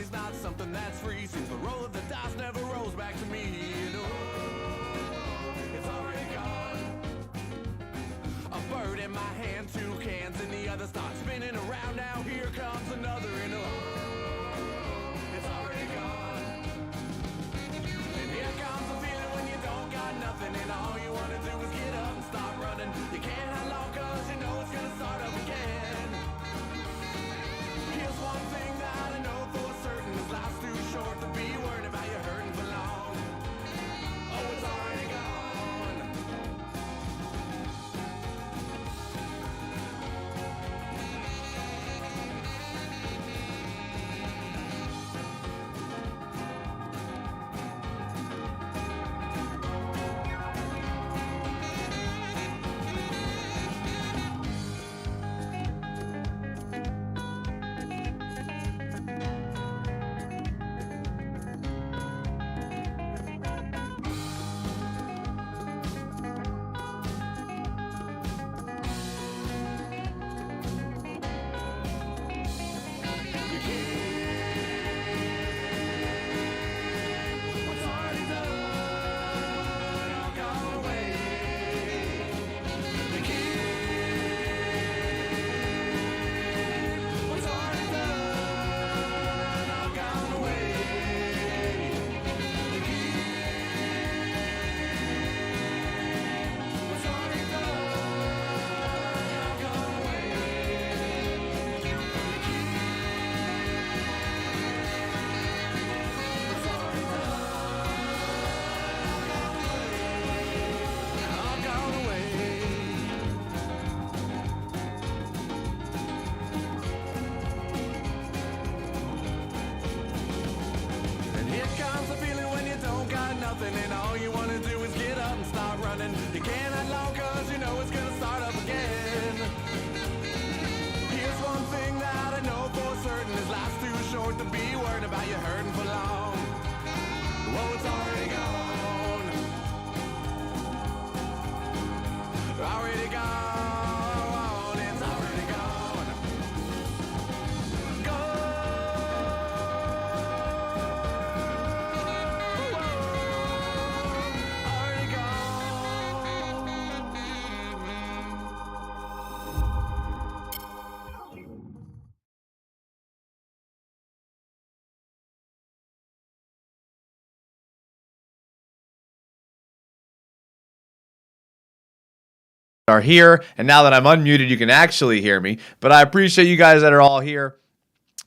is not something that's free. Seems the roll of the dice never rolls back to me. And it's already gone. A bird in my hand, 2 cans in the other, start spinning around. Now here comes another, and it's already gone. And here comes the feeling when you don't got nothing, and all you want to do is get up and start running. You can't hang long cause you know it's gonna start up again. Here's one thing that I know for certain, is life's too short to be worried about you hurting for long. Oh, it's already gone. And all you want to do is get up and start running. You can't hang long cause you know it's gonna start up again. Here's one thing that I know for certain, is life's too short to be worried about you hurting for long. Whoa, it's already gone. Already gone. It's already gone. Are here, and now that I'm unmuted, you can actually hear me. But I appreciate you guys that are all here.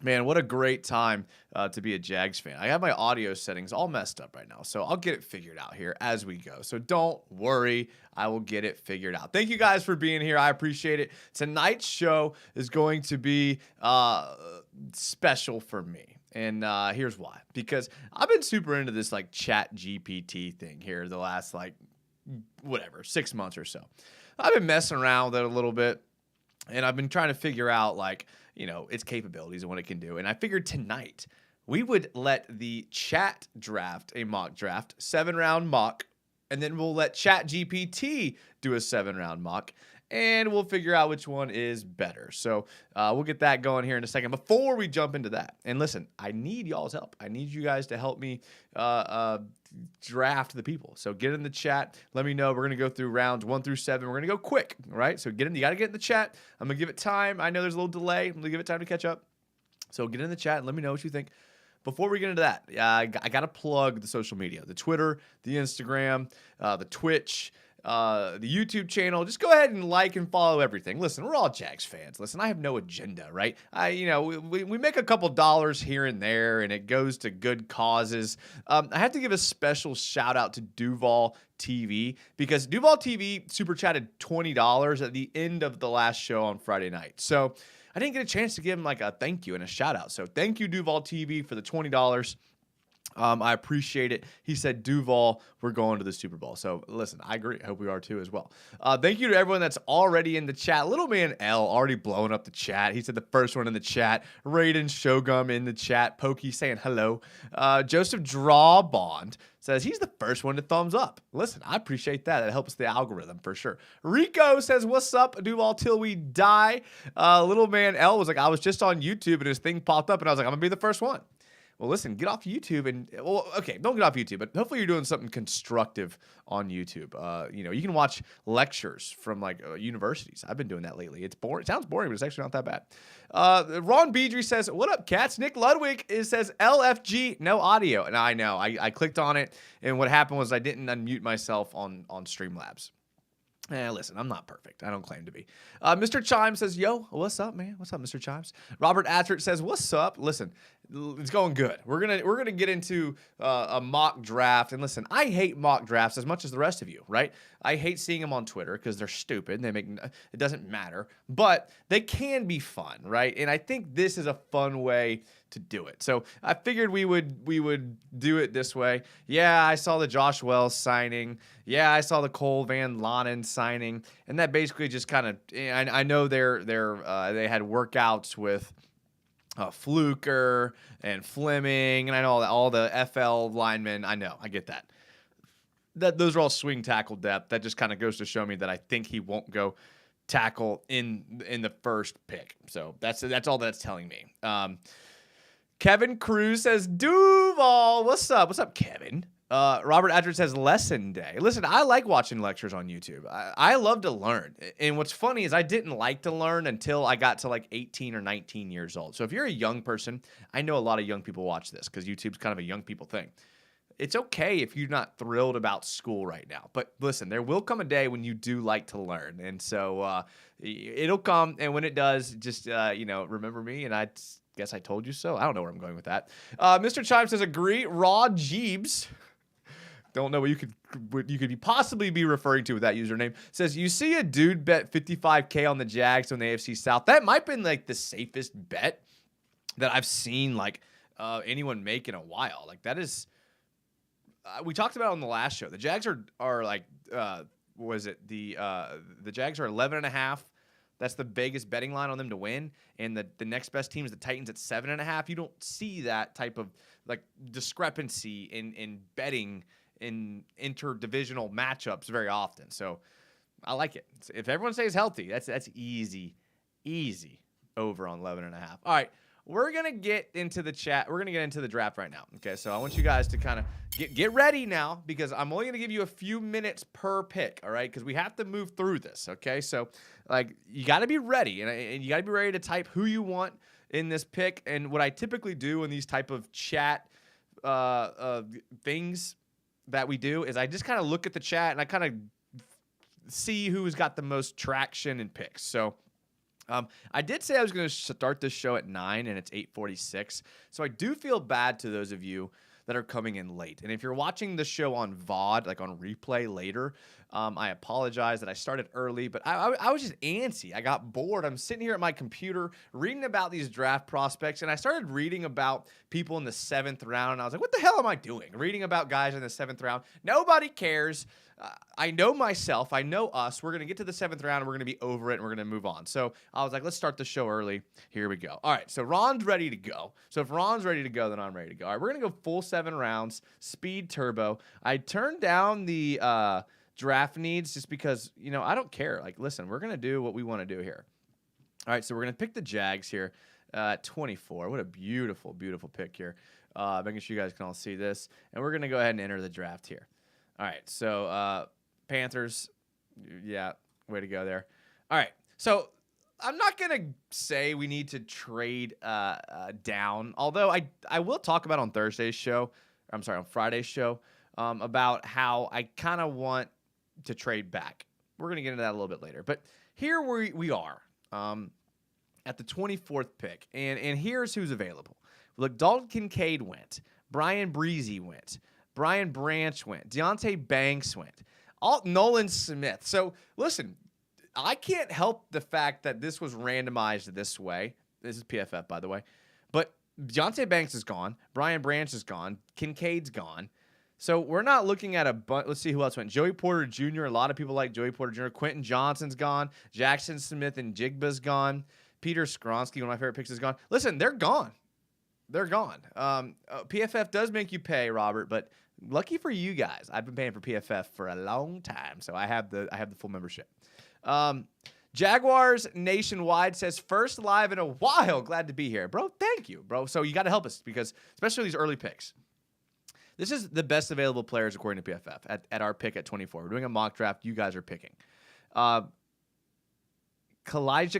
Man, what a great time to be a Jags fan. I have my audio settings all messed up right now, so I'll get it figured out here as we go. So don't worry, I will get it figured out. Thank you guys for being here. I appreciate it. Tonight's show is going to be special for me. And here's why. Because I've been super into this like ChatGPT thing here the last 6 months or so. I've been messing around with it a little bit, and I've been trying to figure out its capabilities and what it can do. And I figured tonight we would let the chat draft a mock draft, 7-round mock, and then we'll let ChatGPT do a 7-round mock, and we'll figure out which one is better. So we'll get that going here in a second. Before we jump into that, and listen, I need y'all's help. I need you guys to help me draft the people. So get in the chat. Let me know. We're going to go through rounds 1 through 7. We're going to go quick, all right? So get in. You got to get in the chat. I'm going to give it time. I know there's a little delay. I'm going to give it time to catch up. So get in the chat and let me know what you think. Before we get into that, I got to plug the social media, the Twitter, the Instagram, the Twitch, the YouTube channel. Just go ahead and like and follow everything. Listen, we're all Jags fans. Listen, I have no agenda, right? We make a couple dollars here and there, and it goes to good causes. I have to give a special shout out to Duval TV, because Duval TV super chatted $20 at the end of the last show on Friday night. So I didn't get a chance to give him a thank you and a shout out. So thank you, Duval TV, for the $20. I appreciate it. He said, Duval, we're going to the Super Bowl. So listen, I agree. I hope we are too as well. Thank you to everyone that's already in the chat. Little man L already blowing up the chat. He said the first one in the chat. Raiden Shogum in the chat. Pokey saying hello. Joseph Drawbond says he's the first one to thumbs up. Listen, I appreciate that. That helps the algorithm for sure. Rico says, what's up, Duval, till we die. Little man L was like, I was just on YouTube and his thing popped up and I was like, I'm going to be the first one. Well, listen, get off YouTube and okay, don't get off YouTube, but hopefully you're doing something constructive on YouTube. You can watch lectures from like universities. I've been doing that lately. It's boring. It sounds boring, but it's actually not that bad. Ron Beedry says, "What up, cats?" Nick Ludwig says, "LFG, no audio." And I know I clicked on it, and what happened was I didn't unmute myself on Streamlabs. Listen, I'm not perfect. I don't claim to be. Mr. Chimes says, "Yo, what's up, man? What's up, Mr. Chimes?" Robert Attert says, "What's up?" Listen, it's going good. We're gonna get into a mock draft, and listen, I hate mock drafts as much as the rest of you, right? I hate seeing them on Twitter because they're stupid. It doesn't matter, but they can be fun, right? And I think this is a fun way to do it. So I figured we would do it this way. Yeah, I saw the Josh Wells signing. Yeah, I saw the Cole Van Lanen signing, and that basically just kind of. I know they had workouts with Fluker and Fleming, and I know all the FL linemen. I know, I get that. Those are all swing tackle depth. That just kind of goes to show me that I think he won't go tackle in the first pick. So that's all that's telling me. Kevin Cruz says, "Duval, what's up? What's up, Kevin?" Robert Adler says, "Lesson day." Listen, I like watching lectures on YouTube. I love to learn. And what's funny is I didn't like to learn until I got to like 18 or 19 years old. So if you're a young person, I know a lot of young people watch this because YouTube's kind of a young people thing. It's okay if you're not thrilled about school right now. But listen, there will come a day when you do like to learn. And so it'll come. And when it does, just, remember me. And I guess I told you so. I don't know where I'm going with that. Mr. Chimes says, "Agree. Raw Jeebs." Don't know what you could possibly be referring to with that username. Says, "You see a dude bet 55K on the Jags on the AFC South." That might have been like the safest bet that I've seen anyone make in a while. Like that is, we talked about it on the last show. The Jags are like, the Jags are 11.5. That's the biggest betting line on them to win. And the next best team is the Titans at 7.5. You don't see that type of like discrepancy in betting in interdivisional matchups very often. So I like it. If everyone stays healthy, that's easy over on 11.5. All right. We're going to get into the chat. We're going to get into the draft right now. Okay, so I want you guys to kind of get ready now because I'm only going to give you a few minutes per pick, all right? Because we have to move through this, okay? So, you got to be ready, and you got to be ready to type who you want in this pick. And what I typically do in these type of chat things that we do is I just kind of look at the chat and I kind of see who's got the most traction in picks. So, I did say I was going to start this show at 9, and it's 8:46. So I do feel bad to those of you that are coming in late. And if you're watching the show on VOD, like on replay later, I apologize that I started early, but I was just antsy. I got bored. I'm sitting here at my computer reading about these draft prospects, and I started reading about people in the 7th round, and I was like, what the hell am I doing? Reading about guys in the 7th round. Nobody cares. I know myself. I know us. We're going to get to the 7th round, and we're going to be over it, and we're going to move on. So I was like, let's start the show early. Here we go. All right, so Ron's ready to go. So if Ron's ready to go, then I'm ready to go. All right, we're going to go full 7 rounds, speed turbo. I turned down the draft needs just because, I don't care. Like, listen, we're going to do what we want to do here. All right, so we're going to pick the Jags here at 24. What a beautiful, beautiful pick here. Making sure you guys can all see this. And we're going to go ahead and enter the draft here. All right, so Panthers, yeah, way to go there. All right, so I'm not going to say we need to trade down, although I will talk about on Friday's show, about how I kind of want to trade back. We're going to get into that a little bit later. But here we are at the 24th pick, and here's who's available. Look, Dalton Kincaid went. Brian Breezy went. Brian Branch went. Deontay Banks went. Nolan Smith. So, listen, I can't help the fact that this was randomized this way. This is PFF, by the way. But Deontay Banks is gone. Brian Branch is gone. Kincaid's gone. So, we're not looking at let's see who else went. Joey Porter Jr. A lot of people like Joey Porter Jr. Quentin Johnson's gone. Jackson Smith and Jigba's gone. Peter Skronsky, one of my favorite picks, is gone. Listen, they're gone. They're gone. PFF does make you pay, Robert, but lucky for you guys, I've been paying for PFF for a long time, so I have the full membership. Jaguars Nationwide says, first live in a while. Glad to be here. Bro, thank you, bro. So you got to help us because, especially these early picks. This is the best available players according to PFF at our pick at 24. We're doing a mock draft. You guys are picking. Kalijah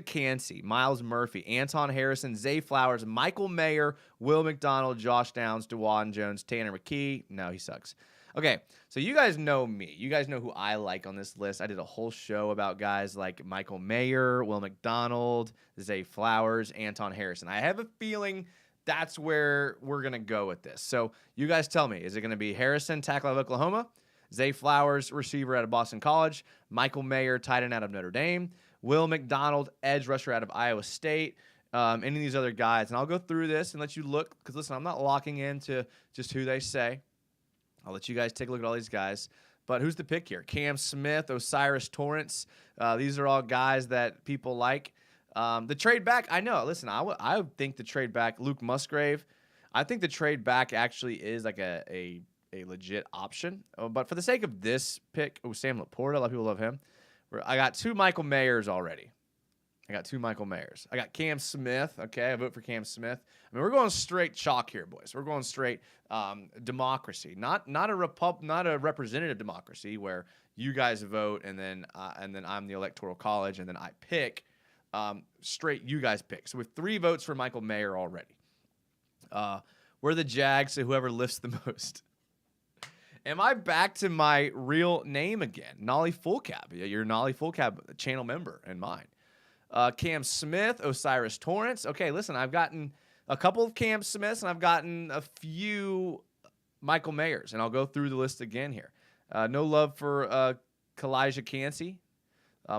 Cansey, Miles Murphy, Anton Harrison, Zay Flowers, Michael Mayer, Will McDonald, Josh Downs, DeJuan Jones, Tanner McKee. No, he sucks. Okay, so you guys know me. You guys know who I like on this list. I did a whole show about guys like Michael Mayer, Will McDonald, Zay Flowers, Anton Harrison. I have a feeling that's where we're going to go with this. So you guys tell me, is it going to be Harrison, tackle out of Oklahoma, Zay Flowers, receiver out of Boston College, Michael Mayer, tight end out of Notre Dame, Will McDonald, edge rusher out of Iowa State, any of these other guys? And I'll go through this and let you look, because listen, I'm not locking into just who they say. I'll let you guys take a look at all these guys. But who's the pick here? Cam Smith, Osiris Torrance. These are all guys that people like. The trade back, I know. Listen, I think the trade back, Luke Musgrave, I think the trade back actually is like a legit option. But for the sake of this pick, Sam Laporta, a lot of people love him. I got 2 Michael Mayers already. I got Cam Smith. Okay, I vote for Cam Smith. I mean, we're going straight chalk here, boys. We're going straight democracy, not a representative democracy where you guys vote and then I'm the electoral college and then I pick. Straight, you guys pick. So we have 3 votes for Michael Mayer already. We're the Jags, so whoever lifts the most. Am I back to my real name again? Nolly Fullcab. You're Nolly Fullcab channel member and mine. Cam Smith, Osiris Torrance. Okay, listen, I've gotten a couple of Cam Smiths and I've gotten a few Michael Mayers, and I'll go through the list again here. No love for Kalijah Cansey,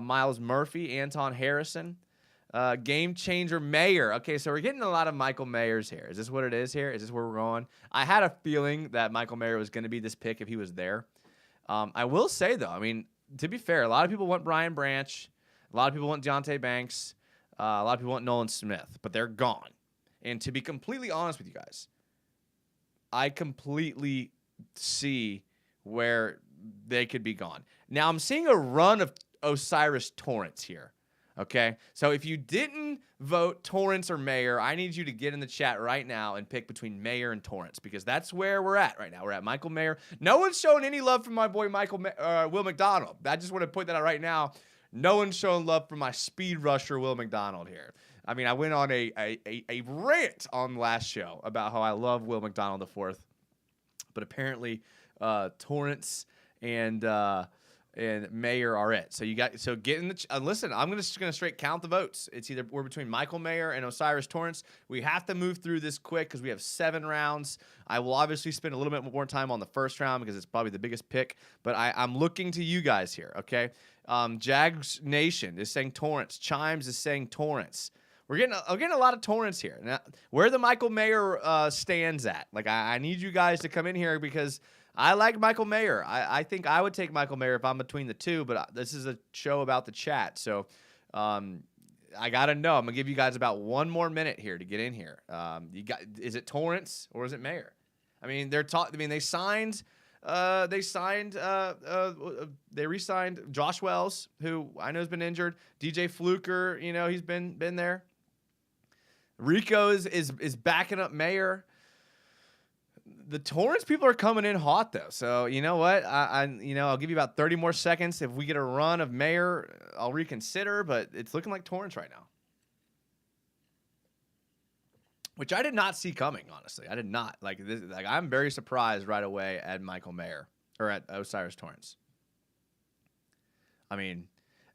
Miles Murphy, Anton Harrison, Game Changer Mayer. Okay, so we're getting a lot of Michael Mayers here. Is this what it is here? Is this where we're going? I had a feeling that Michael Mayer was going to be this pick if he was there. I will say, though, I mean, to be fair, a lot of people want Brian Branch. A lot of people want Deonte Banks. A lot of people want Nolan Smith, but they're gone. And to be completely honest with you guys, I completely see where they could be gone. Now, I'm seeing a run of Osiris Torrance here. Okay? So if you didn't vote Torrance or Mayer, I need you to get in the chat right now and pick between Mayer and Torrance, because that's where we're at right now. We're at Michael Mayer. No one's showing any love for my boy Will McDonald. I just want to put that out right now. No one's showing love for my speed rusher, Will McDonald, here. I mean, I went on a rant on last show about how I love Will McDonald IV, but apparently Torrance and Mayer are it. So get in the listen. I'm just gonna straight count the votes. It's either we're between Michael Mayer and Osiris Torrance. We have to move through this quick because we have 7 rounds. I will obviously spend a little bit more time on the first round because it's probably the biggest pick. But I'm looking to you guys here. Okay. Jags Nation is saying Torrance. Chimes is saying Torrance. We're getting a lot of Torrance here. Now, where the Michael Mayer stands at. Like, I need you guys to come in here because I like Michael Mayer. I think I would take Michael Mayer if I'm between the two, but this is a show about the chat. So I got to know. I'm going to give you guys about 1 more minute here to get in here. Is it Torrance or is it Mayer? I mean, they re-signed Josh Wells, who I know has been injured. DJ Fluker, he's been there. Rico is backing up Mayer. The Torrance people are coming in hot though. So you know what? I'll give you about 30 more seconds. If we get a run of Mayer, I'll reconsider, but it's looking like Torrance right now. Which I did not see coming, honestly. I did not. I'm very surprised right away at Michael Mayer or at Osiris Torrance. I mean,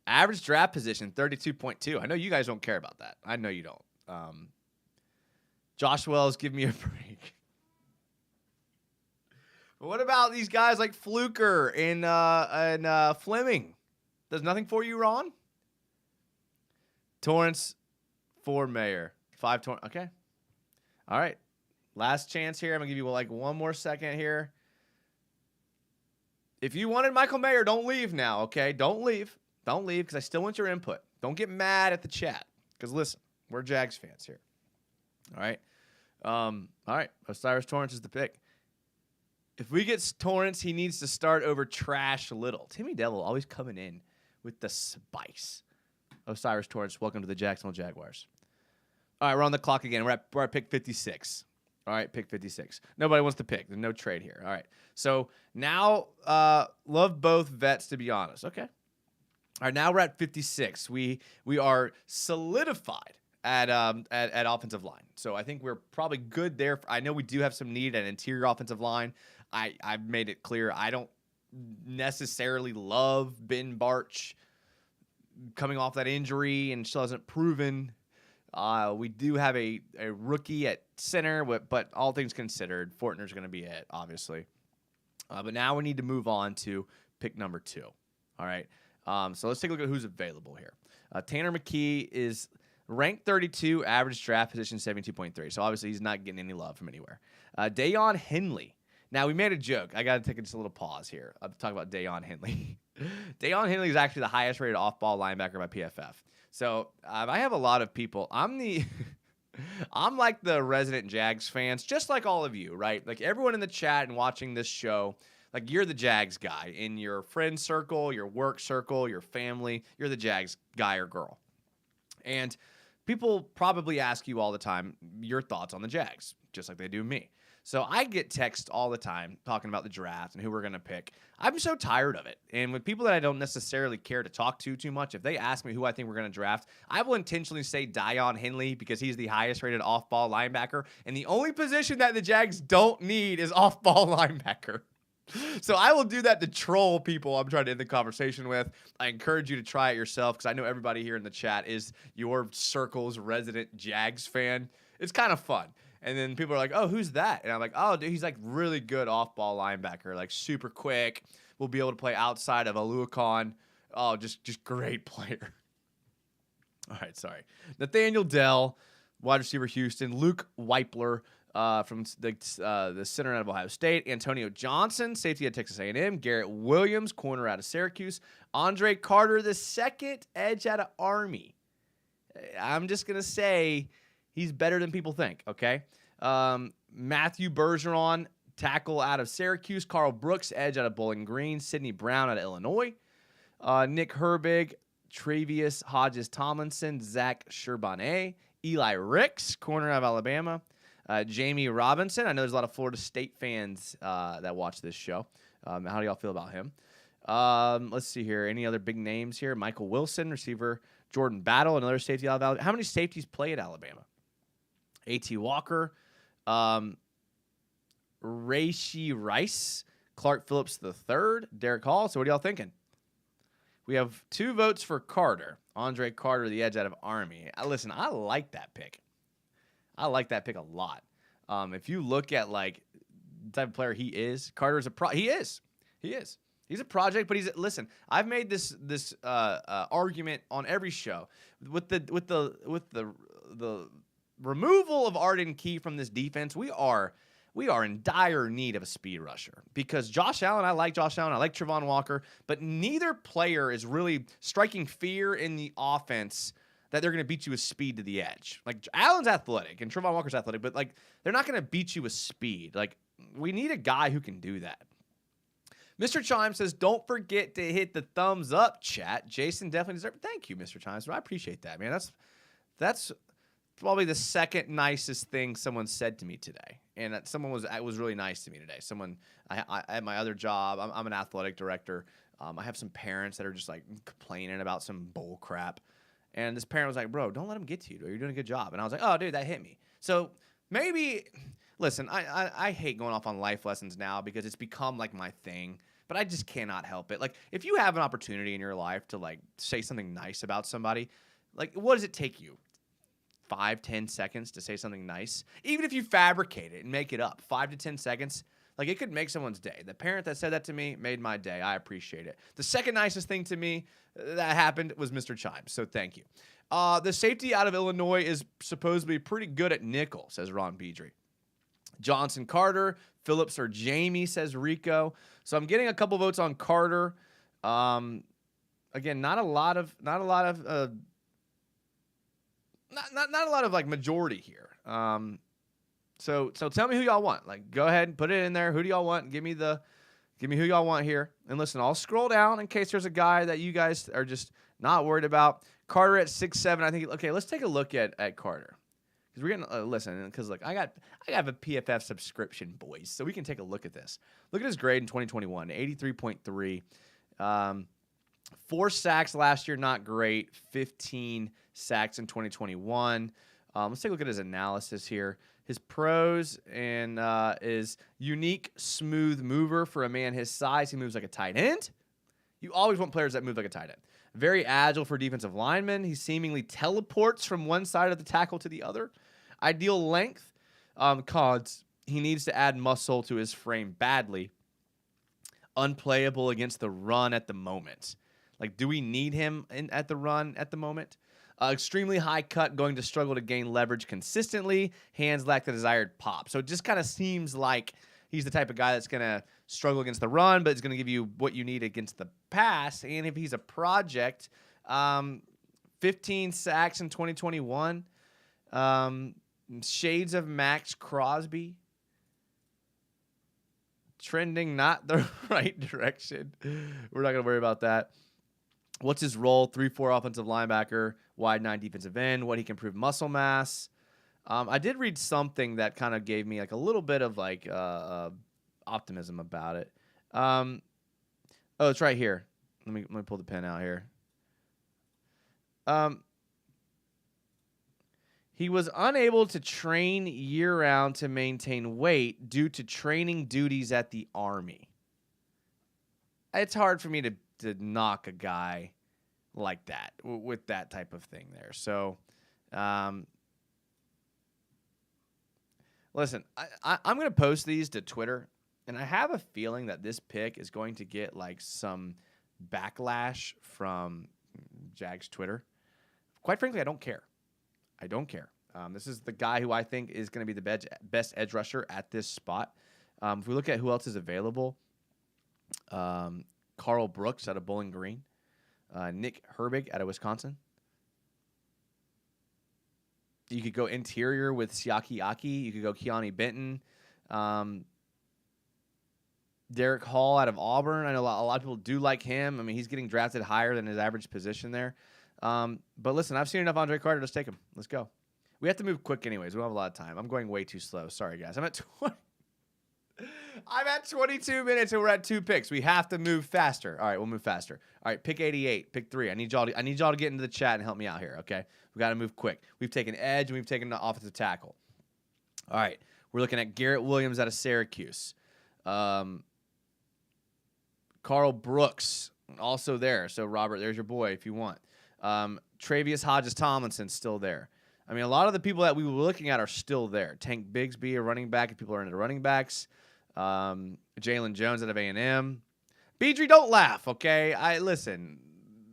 average draft position 32.2. I know you guys don't care about that. I know you don't. Josh Wells, give me a break. What about these guys like Fluker and Fleming? Does nothing for you, Ron? Torrance for Mayer. 5 Torrance. Okay. All right. Last chance here. I'm going to give you 1 more second here. If you wanted Michael Mayer, don't leave now, okay? Don't leave. Don't leave because I still want your input. Don't get mad at the chat because, listen, we're Jags fans here. All right. All right. Osiris Torrance is the pick. If we get Torrance, he needs to start over Trash Little. Timmy Devil always coming in with the spice. Osiris Torrance, welcome to the Jacksonville Jaguars. All right, we're on the clock again. We're at pick 56. All right, pick 56. Nobody wants to pick. There's no trade here. All right. So now, love both vets, to be honest. Okay. All right, now we're at 56. We are solidified at offensive line. So I think we're probably good there. I know we do have some need at interior offensive line. I've made it clear I don't necessarily love Ben Bartch coming off that injury and still hasn't proven. We do have a rookie at center, but all things considered, Fortner's going to be it, obviously. But now we need to move on to pick number 2. All right. So let's take a look at who's available here. Tanner McKee is ranked 32, average draft position 72.3. So obviously he's not getting any love from anywhere. Dayon Henley. Now, we made a joke. I got to take just a little pause here. I'll talk about Dayon Henley. Dayon Henley is actually the highest rated off-ball linebacker by PFF. So I have a lot of people. I'm like the resident Jags fans, just like all of you, right? Like everyone in the chat and watching this show, like you're the Jags guy in your friend circle, your work circle, your family. You're the Jags guy or girl. And people probably ask you all the time your thoughts on the Jags, just like they do me. So I get texts all the time talking about the draft and who we're going to pick. I'm so tired of it. And with people that I don't necessarily care to talk to too much, if they ask me who I think we're going to draft, I will intentionally say Dayon Henley because he's the highest rated off-ball linebacker. And the only position that the Jags don't need is off-ball linebacker. So I will do that to troll people I'm trying to end the conversation with. I encourage you to try it yourself because I know everybody here in the chat is your circle's resident Jags fan. It's kind of fun. And then people are like, oh, who's that? And I'm like, oh, dude, he's like really good off-ball linebacker, like super quick. We'll be able to play outside of Aluakon. Oh, just great player. All right, sorry. Nathaniel Dell, wide receiver Houston. Luke Weipler from the center out of Ohio State. Antonio Johnson, safety at Texas A&M. Garrett Williams, corner out of Syracuse. Andre Carter, the second edge out of Army. I'm just going to say he's better than people think, okay? Matthew Bergeron, tackle out of Syracuse. Carl Brooks, edge out of Bowling Green. Sidney Brown out of Illinois. Nick Herbig, Travius Hodges-Tomlinson, Zach Charbonnet. Eli Ricks, corner out of Alabama. Jamie Robinson. I know there's a lot of Florida State fans that watch this show. How do y'all feel about him? Let's see here. Any other big names here? Michael Wilson, receiver. Jordan Battle, another safety out of Alabama. How many safeties play at Alabama? A.T. Walker, Rashee Rice, Clark Phillips III, Derek Hall. So what are y'all thinking? We have 2 votes for Carter. Andre Carter, the edge out of Army. Listen, I like that pick. I like that pick a lot. If you look at like the type of player he is, Carter's he is. He's a project, but listen. I've made this argument on every show with the removal of Arden Key from this defense. We are in dire need of a speed rusher because Josh Allen. I like Josh Allen. I like Trevon Walker, but neither player is really striking fear in the offense that they're going to beat you with speed to the edge. Like Allen's athletic and Trevon Walker's athletic, but like they're not going to beat you with speed. Like we need a guy who can do that. Mr. Chime says, don't forget to hit the thumbs up, chat. Jason definitely deserves it. Thank you, Mr. Chimes. I appreciate that, man. That's probably the second nicest thing someone said to me today. And that someone was really nice to me today. Someone, I at my other job, I'm an athletic director. I have some parents that are just like complaining about some bull crap. And this parent was like, bro, don't let him get to you. Dude. You're doing a good job. And I was like, oh, dude, that hit me. So maybe, listen, I hate going off on life lessons now because it's become like my thing. But I just cannot help it. Like, if you have an opportunity in your life to, like, say something nice about somebody, like, what does it take you? 5-10 seconds to say something nice? Even if you fabricate it and make it up, 5 to 10 seconds, like, it could make someone's day. The parent that said that to me made my day. I appreciate it. The second nicest thing to me that happened was Mr. Chimes, so thank you. The safety out of Illinois is supposed to be pretty good at nickel, says Ron Beedry. Johnson Carter, Phillips or Jamie, says Rico. So I'm getting a couple votes on Carter. Again, not a lot of like majority here. So tell me who y'all want. Like, go ahead and put it in there. Who do y'all want? Give me who y'all want here. And listen, I'll scroll down in case there's a guy that you guys are just not worried about. Carter at 6'7". I think. Okay, let's take a look at Carter. Because we're getting listen. Because look, I have a PFF subscription, boys, so we can take a look at this. Look at his grade in 2021, 83.3. 4 sacks last year, not great. 15 sacks in 2021. Let's take a look at his analysis here. His pros and is unique, smooth mover for a man his size. He moves like a tight end. You always want players that move like a tight end. Very agile for defensive linemen. He seemingly teleports from one side of the tackle to the other. Ideal length. Cons. He needs to add muscle to his frame badly. Unplayable against the run at the moment. Like, do we need him at the run at the moment? Extremely high cut, going to struggle to gain leverage consistently. Hands lack the desired pop. So it just kind of seems like he's the type of guy that's going to struggle against the run, but it's going to give you what you need against the pass. And if he's a project, 15 sacks in 2021, shades of Max Crosby. Trending not the right direction. We're not going to worry about that. What's his role? 3-4 offensive linebacker, wide 9 defensive end. What he can prove muscle mass. I did read something that kind of gave me like a little bit of like optimism about it. Oh, it's right here. Let me pull the pen out here. He was unable to train year-round to maintain weight due to training duties at the Army. It's hard for me to knock a guy like that with that type of thing there. So, listen, I'm going to post these to Twitter, and I have a feeling that this pick is going to get like some backlash from Jags Twitter. Quite frankly, I don't care. This is the guy who I think is going to be the best edge rusher at this spot. If we look at who else is available, Carl Brooks out of Bowling Green, Nick Herbig out of Wisconsin. You could go interior with Siaki Aki. You could go Keanu Benton. Derek Hall out of Auburn. I know a lot of people do like him. I mean, he's getting drafted higher than his average position there. But listen, I've seen enough Andre Carter. Let's take him. Let's go. We have to move quick anyways. We don't have a lot of time. I'm going way too slow. Sorry, guys. I'm at 22 minutes and we're at 2 picks. We have to move faster. All right, we'll move faster. All right, pick 88, pick 3. I need y'all to get into the chat and help me out here, okay? We got to move quick. We've taken edge and we've taken the offensive tackle. All right, we're looking at Garrett Williams out of Syracuse. Carl Brooks also there. So Robert, there's your boy if you want. Travius Hodges-Tomlinson's still there. I mean, a lot of the people that we were looking at are still there. Tank Bigsby, a running back, if people are into running backs. Jalen Jones out of A&M. Beedry, don't laugh, okay? Listen.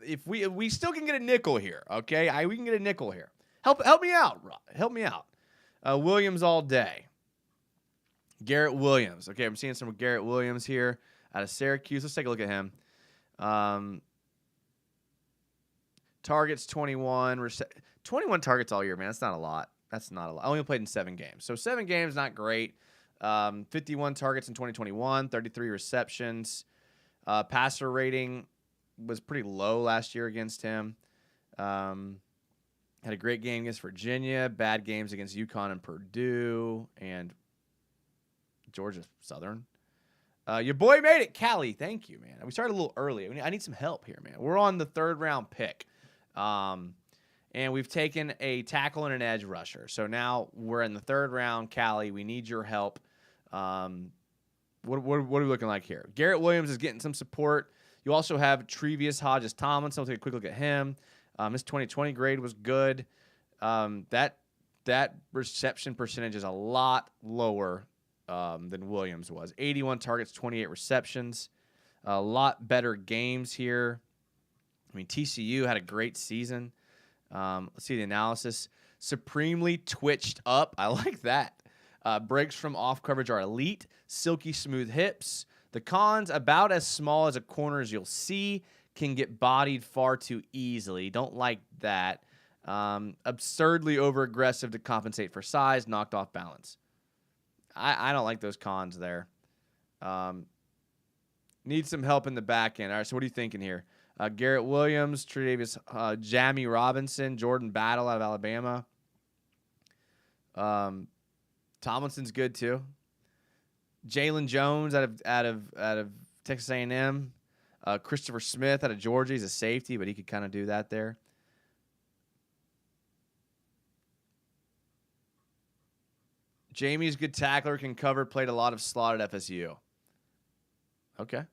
If we still can get a nickel here, okay? We can get a nickel here. Help me out, Rob. Help me out. Williams all day. Garrett Williams. Okay, I'm seeing some Garrett Williams here out of Syracuse. Let's take a look at him. Targets 21. 21 targets all year, man. That's not a lot. I only played in 7 games. So 7 games, not great. 51 targets in 2021, 33 receptions. Passer rating was pretty low last year against him. Had a great game against Virginia. Bad games against UConn and Purdue and Georgia Southern. Your boy made it, Callie. Thank you, man. We started a little early. I need some help here, man. We're on the 3rd round pick. And we've taken a tackle and an edge rusher. So now we're in the 3rd round, Callie. We need your help. What are we looking like here? Garrett Williams is getting some support. You also have Trevius Hodges-Tomlinson. We'll take a quick look at him. His 2020 grade was good. That reception percentage is a lot lower than Williams was. 81 targets, 28 receptions. A lot better games here. I mean, TCU had a great season. Let's see the analysis. Supremely twitched up. I like that. Breaks from off coverage are elite. Silky smooth hips. The cons, about as small as a corner as you'll see. Can get bodied far too easily. Don't like that. Absurdly over-aggressive to compensate for size. Knocked off balance. I don't like those cons there. Need some help in the back end. All right, so what are you thinking here? Garrett Williams, Tre'Davious, Jamie Robinson, Jordan Battle out of Alabama. Tomlinson's good too. Jalen Jones out of Texas A&M. Christopher Smith out of Georgia. He's a safety, but he could kind of do that there. Jamie's a good tackler, can cover, played a lot of slot at FSU. Okay.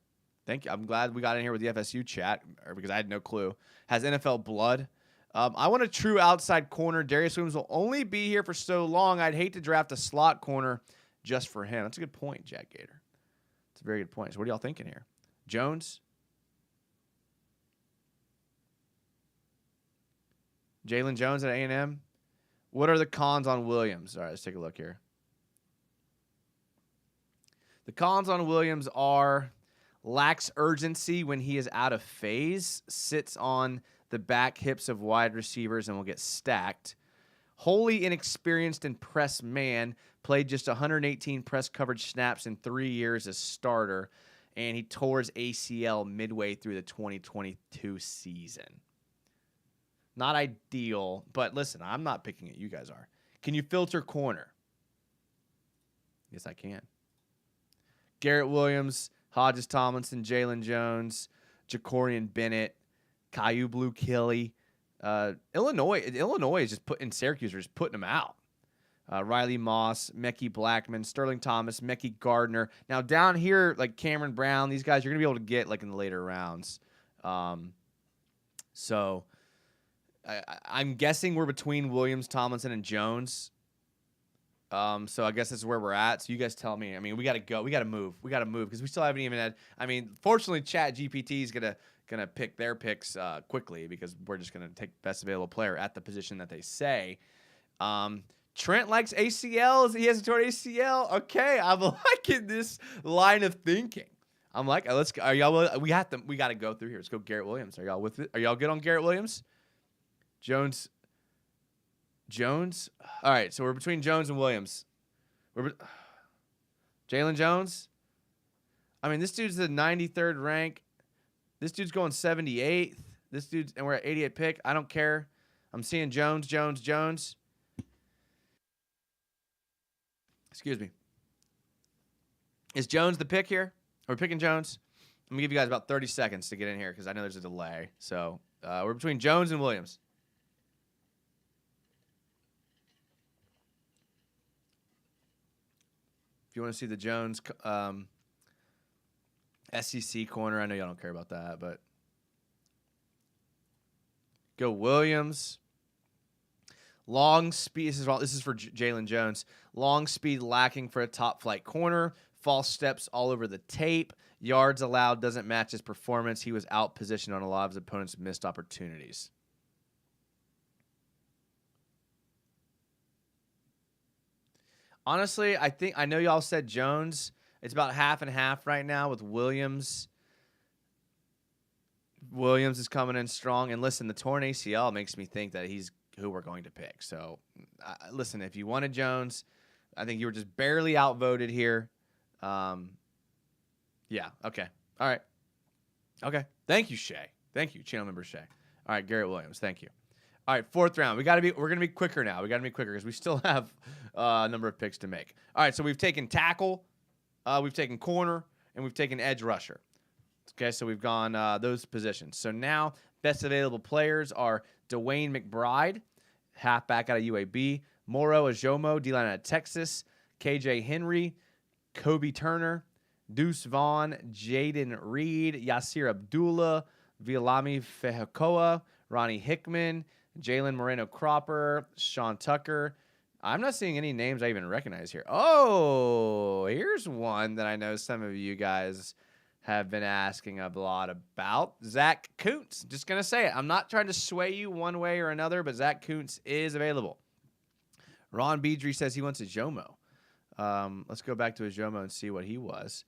Thank you. I'm glad we got in here with the FSU chat because I had no clue. Has NFL blood. I want a true outside corner. Darius Williams will only be here for so long. I'd hate to draft a slot corner just for him. That's a good point, Jack Gator. That's a very good point. So what are y'all thinking here? Jones? Jalen Jones at A&M? What are the cons on Williams? All right, let's take a look here. The cons on Williams are lacks urgency when he is out of phase, sits on the back hips of wide receivers and will get stacked. Wholly inexperienced in press man, played just 118 press coverage snaps in 3 years as starter, and he tore his ACL midway through the 2022 season. Not ideal, but listen, I'm not picking it. You guys are. Can you filter corner? Yes, I can. Garrett Williams, Hodges Tomlinson, Jalen Jones, Jacorian Bennett, Caillou Blue Killy. Illinois is just Syracuse are just putting them out. Riley Moss, Mekhi Blackman, Sterling Thomas, Mekhi Gardner. Now down here, like Cameron Brown, these guys you're gonna be able to get like in the later rounds. So I'm guessing we're between Williams, Tomlinson, and Jones. So I guess that's where we're at. So you guys tell me. I mean, we got to go. We got to move. We got to move because we still haven't even had. I mean, fortunately, ChatGPT is gonna pick their picks quickly because we're just gonna take best available player at the position that they say. Trent likes ACLs. He has a torn ACL. Okay, I'm liking this line of thinking. I'm like, let's. Are y'all? We got to go through here. Let's go. Garrett Williams. Are y'all with it? Are y'all good on Garrett Williams? Jones. All right, so we're between Jones and Williams. Jalen Jones. I mean, this dude's the 93rd rank. This dude's going 78th. And we're at 88 pick. I don't care. I'm seeing Jones. Excuse me. Is Jones the pick here? Are we picking Jones? I'm gonna give you guys about 30 seconds to get in here because I know there's a delay. So we're between Jones and Williams. If you want to see the Jones SEC corner, I know y'all don't care about that, but go Williams. Long speed. This is for Jalen Jones. Long speed lacking for a top flight corner. False steps all over the tape. Yards allowed doesn't match his performance. He was out positioned on a lot of his opponents' missed opportunities. Honestly, I know y'all said Jones. It's about half and half right now with Williams. Williams is coming in strong. And listen, the torn ACL makes me think that he's who we're going to pick. So, listen, if you wanted Jones, I think you were just barely outvoted here. Yeah, okay. All right. Okay. Thank you, Shay. Thank you, channel member Shay. All right, Garrett Williams, thank you. All right, fourth round. We're gonna be quicker now. We gotta be quicker because we still have a number of picks to make. All right, so we've taken tackle, we've taken corner, and we've taken edge rusher. Okay, so we've gone those positions. So now best available players are Dwayne McBride, halfback out of UAB, Moro Ajomo, D-line out of Texas, KJ Henry, Kobe Turner, Deuce Vaughn, Jaden Reed, Yasir Abdullah, Vilami Fehakoa, Ronnie Hickman, Jalen Moreno-Cropper, Sean Tucker. I'm not seeing any names I even recognize here. Oh, here's one that I know some of you guys have been asking a lot about. Zach Kuntz. Just going to say it. I'm not trying to sway you one way or another, but Zach Kuntz is available. Ron Beedry says he wants a Jomo. Let's go back to a Jomo and see what he was.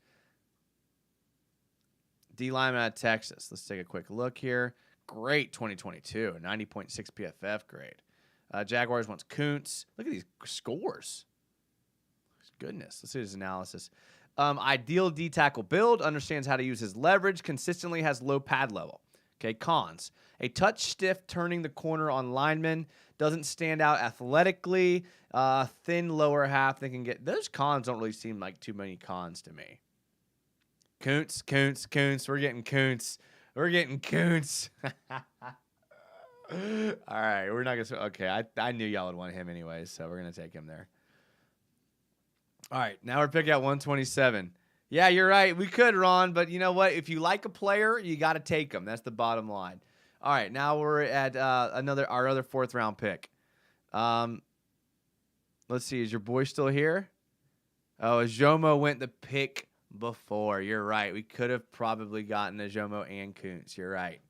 D-lineman out of Texas. Let's take a quick look here. Great 2022, 90.6 PFF grade. Jaguars wants Kuntz. Look at these scores. Goodness. Let's see his analysis. Ideal D-tackle build. Understands how to use his leverage. Consistently has low pad level. Okay, cons. A touch stiff turning the corner on linemen. Doesn't stand out athletically. Thin lower half. They can get those cons. Don't really seem like too many cons to me. Kuntz. We're getting Kuntz. All right, we're not gonna. Okay, I knew y'all would want him anyway, so we're gonna take him there. All right, now we're picking out 127. Yeah, you're right. We could, Ron, but you know what? If you like a player, you got to take them. That's the bottom line. All right, now we're at our other 4th round pick. Let's see. Is your boy still here? Oh, Ajomo went the pick before. You're right. We could have probably gotten Ajomo and Kuntz. You're right.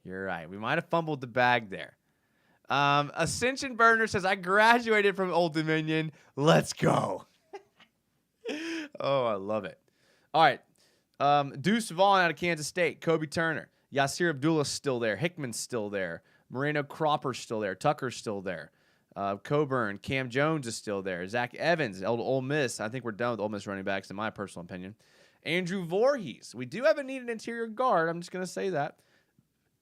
We might have fumbled the bag there. Ascension Burner says, I graduated from Old Dominion. Let's go. Oh, I love it. All right. Deuce Vaughn out of Kansas State. Kobe Turner. Yasir Abdullah's still there. Hickman's still there. Moreno Cropper's still there. Tucker's still there. Coburn. Cam Jones is still there. Zach Evans, Ole Miss. I think we're done with Ole Miss running backs, in my personal opinion. Andrew Voorhees. We do have a need at interior guard. I'm just going to say that.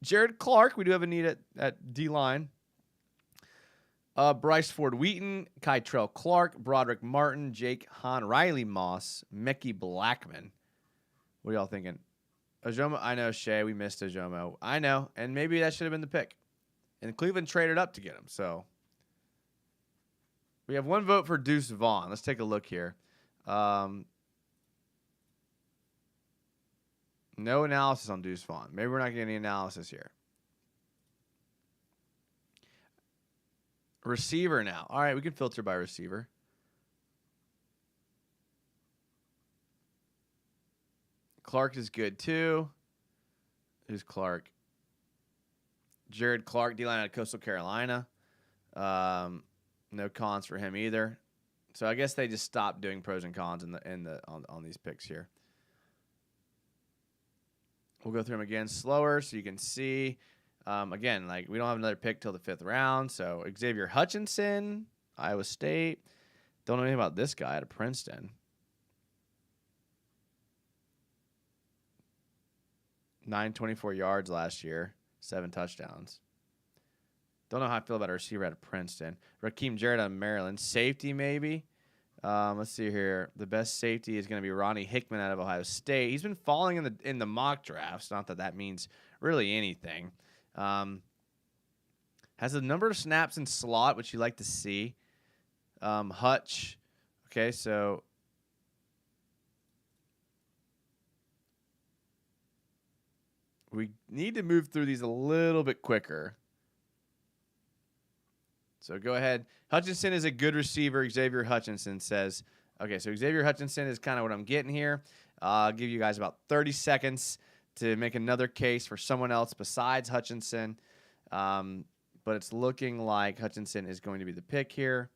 Jared Clark. We do have a need at D-line. Bryce Ford Wheaton, Kytrell Clark, Broderick Martin, Jake Hahn, Riley Moss, Mickey Blackman. What are y'all thinking? Ajomo, I know, Shay, we missed Ajomo. I know, and maybe that should have been the pick. And Cleveland traded up to get him, so. We have 1 vote for Deuce Vaughn. Let's take a look here. No analysis on Deuce Vaughn. Maybe we're not getting any analysis here. Receiver now. All right, we can filter by receiver. Clark is good too. Who's Clark? Jared Clark, D-line out of Coastal Carolina. No cons for him either. So I guess they just stopped doing pros and cons on these picks here. We'll go through them again slower so you can see. Again, like we don't have another pick till the 5th round. So Xavier Hutchinson, Iowa State. Don't know anything about this guy out of Princeton. 924 yards last year, 7 touchdowns. Don't know how I feel about a receiver out of Princeton. Raheem Jarrett out of Maryland. Safety, maybe. Let's see here. The best safety is going to be Ronnie Hickman out of Ohio State. He's been falling in the mock drafts. Not that means really anything. Has a number of snaps in slot, which you like to see. Hutch. Okay, so we need to move through these a little bit quicker. So go ahead. Hutchinson is a good receiver, Xavier Hutchinson says. Okay, so Xavier Hutchinson is kind of what I'm getting here. I'll give you guys about 30 seconds to make another case for someone else besides Hutchinson. But it's looking like Hutchinson is going to be the pick here.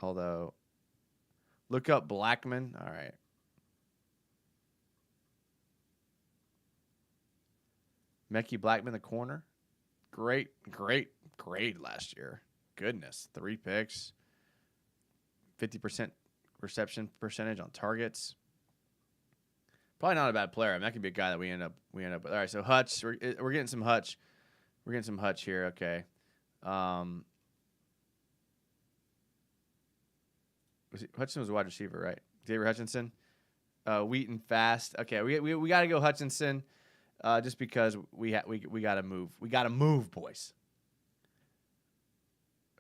Although, look up Blackman. All right. Mickey Blackman, the corner. Great grade last year. Goodness. 3 picks. 50% reception percentage on targets. Probably not a bad player. I mean, that could be a guy that we end up with. All right, so Hutch. We're getting some Hutch. We're getting some Hutch here. Okay. Hutchinson was a wide receiver, right? Xavier Hutchinson. Wheaton fast. Okay, we got to go Hutchinson. Just because we got to move. We got to move, boys.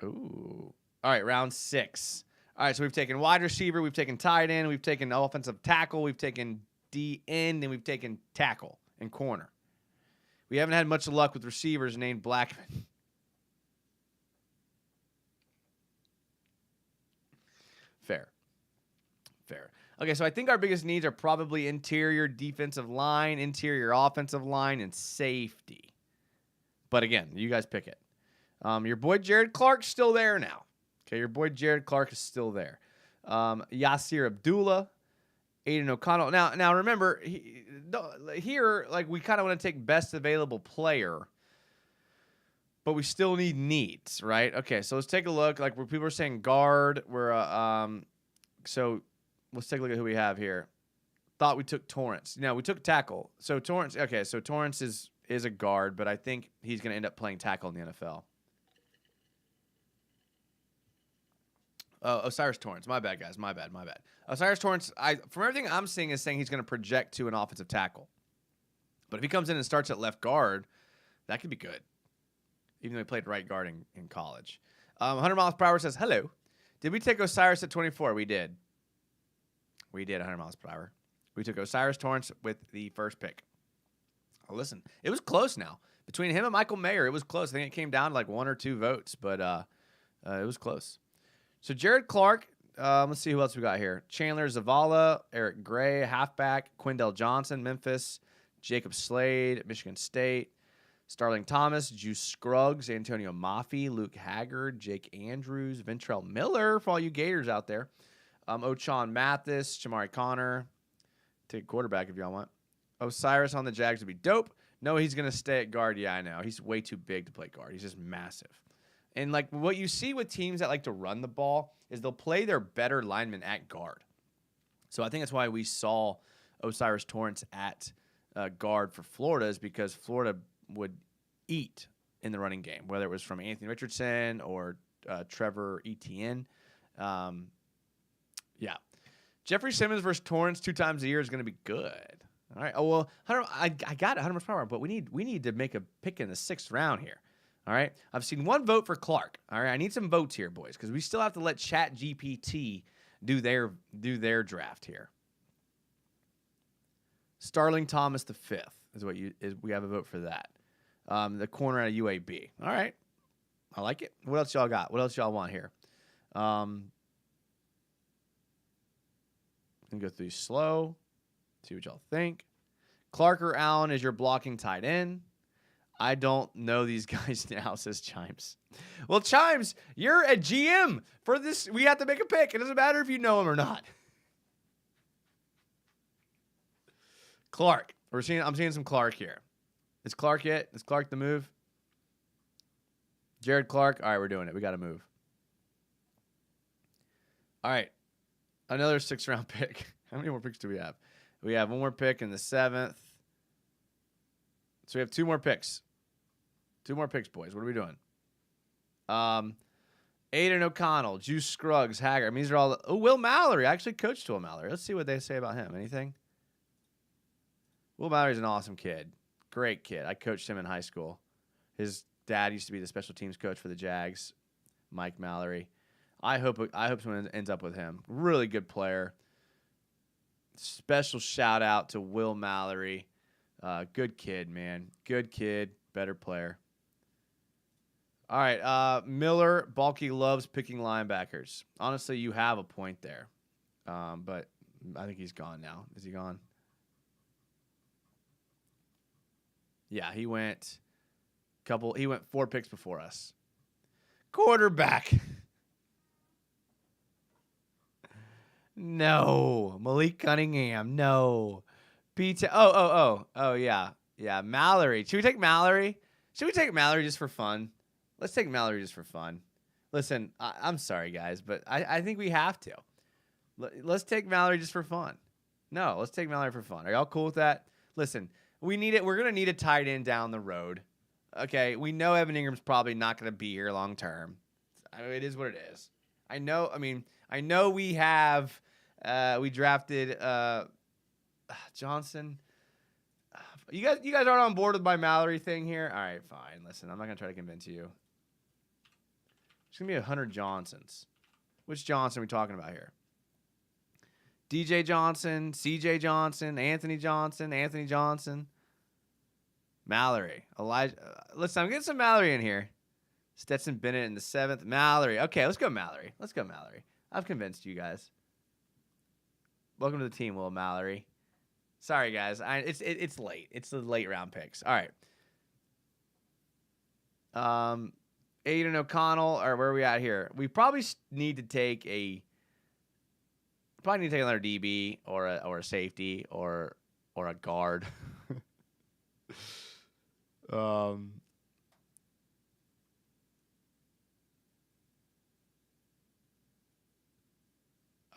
Ooh. All right, round 6. All right, so we've taken wide receiver, we've taken tight end, we've taken offensive tackle, we've taken D end, and we've taken tackle and corner. We haven't had much luck with receivers named Blackman. Fair. Okay, so I think our biggest needs are probably interior defensive line, interior offensive line, and safety. But again, you guys pick it. Your boy Jared Clark's still there now. Okay, your boy Jared Clark is still there. Yasir Abdullah, Aiden O'Connell. Now remember, here, like, we kind of want to take best available player, but we still need needs, right? Okay, so let's take a look. Like, where people are saying guard, so let's take a look at who we have here. thought we took Torrance. No, we took tackle. So Torrance. Okay, so Torrance is a guard, but I think he's going to end up playing tackle in the NFL. Osiris Torrance. My bad, guys. My bad. Osiris Torrance, from everything I'm seeing, is saying he's going to project to an offensive tackle. But if he comes in and starts at left guard, that could be good. Even though he played right guard in college. 100 miles per hour says, hello. Did we take Osiris at 24? We did. 100 miles per hour. We took Osiris Torrance with the first pick. Oh, listen, it was close now. Between him and Michael Mayer, it was close. I think it came down to like 1 or 2 votes, but it was close. So Jared Clark, let's see who else we got here. Chandler Zavala, Eric Gray, halfback, Quindell Johnson, Memphis, Jacob Slade, Michigan State, Starling Thomas, Juice Scruggs, Antonio Maffey, Luke Haggard, Jake Andrews, Ventrell Miller, for all you Gators out there, O'Shawn Mathis, Shamari Connor. Take a quarterback if y'all want. Osiris on the Jags would be dope. No, he's going to stay at guard. Yeah, I know. He's way too big to play guard. He's just massive. And like what you see with teams that like to run the ball is they'll play their better linemen at guard. So I think that's why we saw Osiris Torrance at guard for Florida, is because Florida would eat in the running game, whether it was from Anthony Richardson or Trevor Etienne. Yeah. Jeffrey Simmons versus Torrance 2 times a year is going to be good. All right. Oh, well, I got 100 miles per hour, but we need to make a pick in the 6th round here. All right. I've seen 1 vote for Clark. All right. I need some votes here, boys, because we still have to let ChatGPT do their draft here. Starling Thomas the 5th is we have a vote for that. The corner at UAB. All right. I like it. What else y'all got? What else y'all want here? And go through slow. See what y'all think. Clark or Allen is your blocking tight end. I don't know these guys now, says Chimes. Well, Chimes, you're a GM for this. We have to make a pick. It doesn't matter if you know him or not. Clark. I'm seeing some Clark here. Is Clark it? Is Clark the move? Jared Clark. All right, we're doing it. We got to move. All right. Another 6th-round pick. How many more picks do we have? We have 1 more pick in the 7th. So we have 2 more picks. 2 more picks, boys. What are we doing? Aiden O'Connell, Juice Scruggs, Haggard. I mean, these are all. Oh, Will Mallory. I actually coached Will Mallory. Let's see what they say about him. Anything? Will Mallory's an awesome kid. Great kid. I coached him in high school. His dad used to be the special teams coach for the Jags, Mike Mallory. I hope someone ends up with him. Really good player. Special shout out to Will Mallory. Good kid, man. Good kid. Better player. All right. Miller, Balky loves picking linebackers. Honestly, you have a point there. But I think he's gone now. Is he gone? Yeah, he went 4 picks before us. Quarterback. No. Malik Cunningham. No. Pete. Oh, yeah. Yeah, Mallory. Should we take Mallory? Should we take Mallory just for fun? Let's take Mallory just for fun. Listen, I'm sorry, guys, but I think we have to. Let's take Mallory just for fun. No, let's take Mallory for fun. Are y'all cool with that? Listen, we need it. We're going to need a tight end down the road. Okay, we know Evan Ingram's probably not going to be here long term. I mean, it is what it is. I know we have we drafted Johnson. You guys aren't on board with my Mallory thing here? All right, fine. Listen, I'm not going to try to convince you. There's going to be 100 Johnsons. Which Johnson are we talking about here? DJ Johnson, CJ Johnson, Anthony Johnson, Mallory, Elijah. Listen, I'm getting some Mallory in here. Stetson Bennett in the 7th. Mallory. Okay, let's go Mallory. I've convinced you guys. Welcome to the team, Will Mallory. Sorry, guys. It's late. It's the late round picks. All right. Aiden O'Connell, or where are we at here? We probably need to take another DB or a safety or a guard.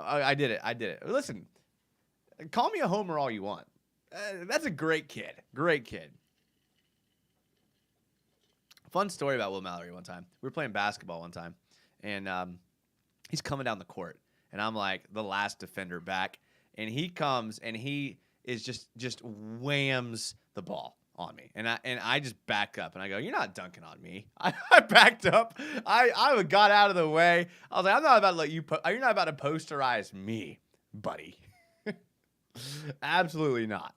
I did it. Listen, Call me a homer all you want. That's a great kid. Great kid. Fun story about Will Mallory one time. We were playing basketball one time, and he's coming down the court, and I'm like the last defender back, and he comes and he is just whams the ball on me, and I just back up and I go, "You're not dunking on me." I backed up. I got out of the way. I was like, "I'm not about to let you. You're not about to posterize me, buddy." Absolutely not.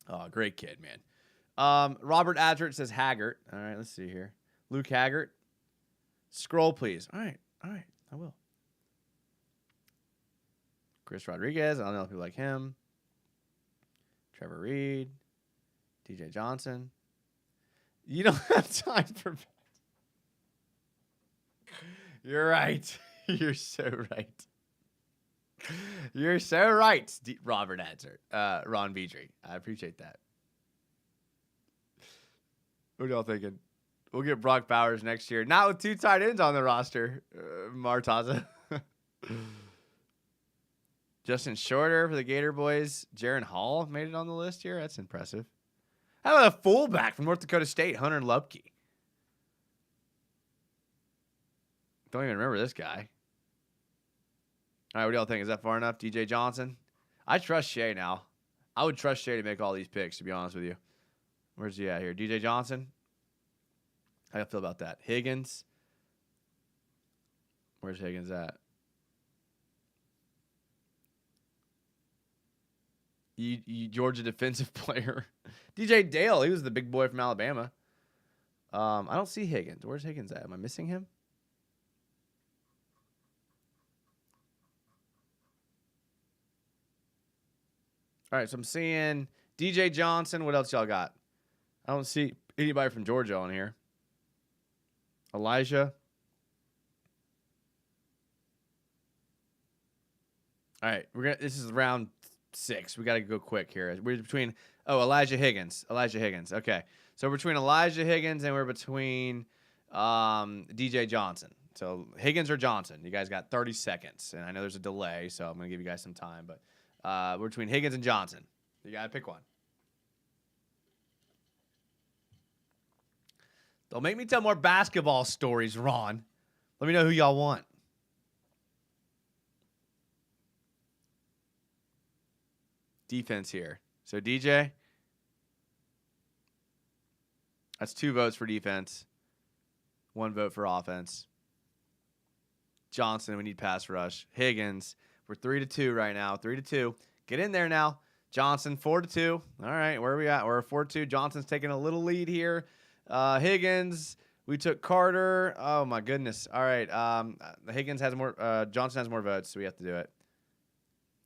Oh, great kid, man. Robert Adgert says Haggart. All right, let's see here. Luke Haggart. Scroll, please. All right, I will. Chris Rodriguez. I don't know if people like him. Trevor Reed. DJ Johnson. You don't have time for... You're right. You're so right. You're so right, Robert Adgert. Ron Beedry. I appreciate that. What are y'all thinking? We'll get Brock Bowers next year. Not with 2 tight ends on the roster. Martaza. Justin Shorter for the Gator Boys. Jaron Hall made it on the list here. That's impressive. How about a fullback from North Dakota State, Hunter Lupke? Don't even remember this guy. All right, what do y'all think? Is that far enough? DJ Johnson? I trust Shea now. I would trust Shea to make all these picks, to be honest with you. Where's he at here? DJ Johnson? How do you feel about that? Higgins? Where's Higgins at? You Georgia defensive player. DJ Dale, he was the big boy from Alabama. I don't see Higgins. Where's Higgins at? Am I missing him? All right, so I'm seeing DJ Johnson. What else y'all got? I don't see anybody from Georgia on here. Elijah. All right, this is round 6. We got to go quick here. We're between Elijah Higgins. Okay, so we're between Elijah Higgins and we're between DJ Johnson. So Higgins or Johnson. You guys got 30 seconds, and I know there's a delay, so I'm gonna give you guys some time. But we're between Higgins and Johnson. You gotta pick one. Don't make me tell more basketball stories, Ron. Let me know who y'all want. Defense here. So DJ. That's 2 votes for defense. 1 vote for offense. Johnson, we need pass rush. Higgins, we're 3-2 right now. 3-2. Get in there now. Johnson, 4-2. All right, where are we at? We're 4-2. Johnson's taking a little lead here. Higgins, we took Carter. Oh my goodness. All right. Higgins has more. Johnson has more votes, so we have to do it.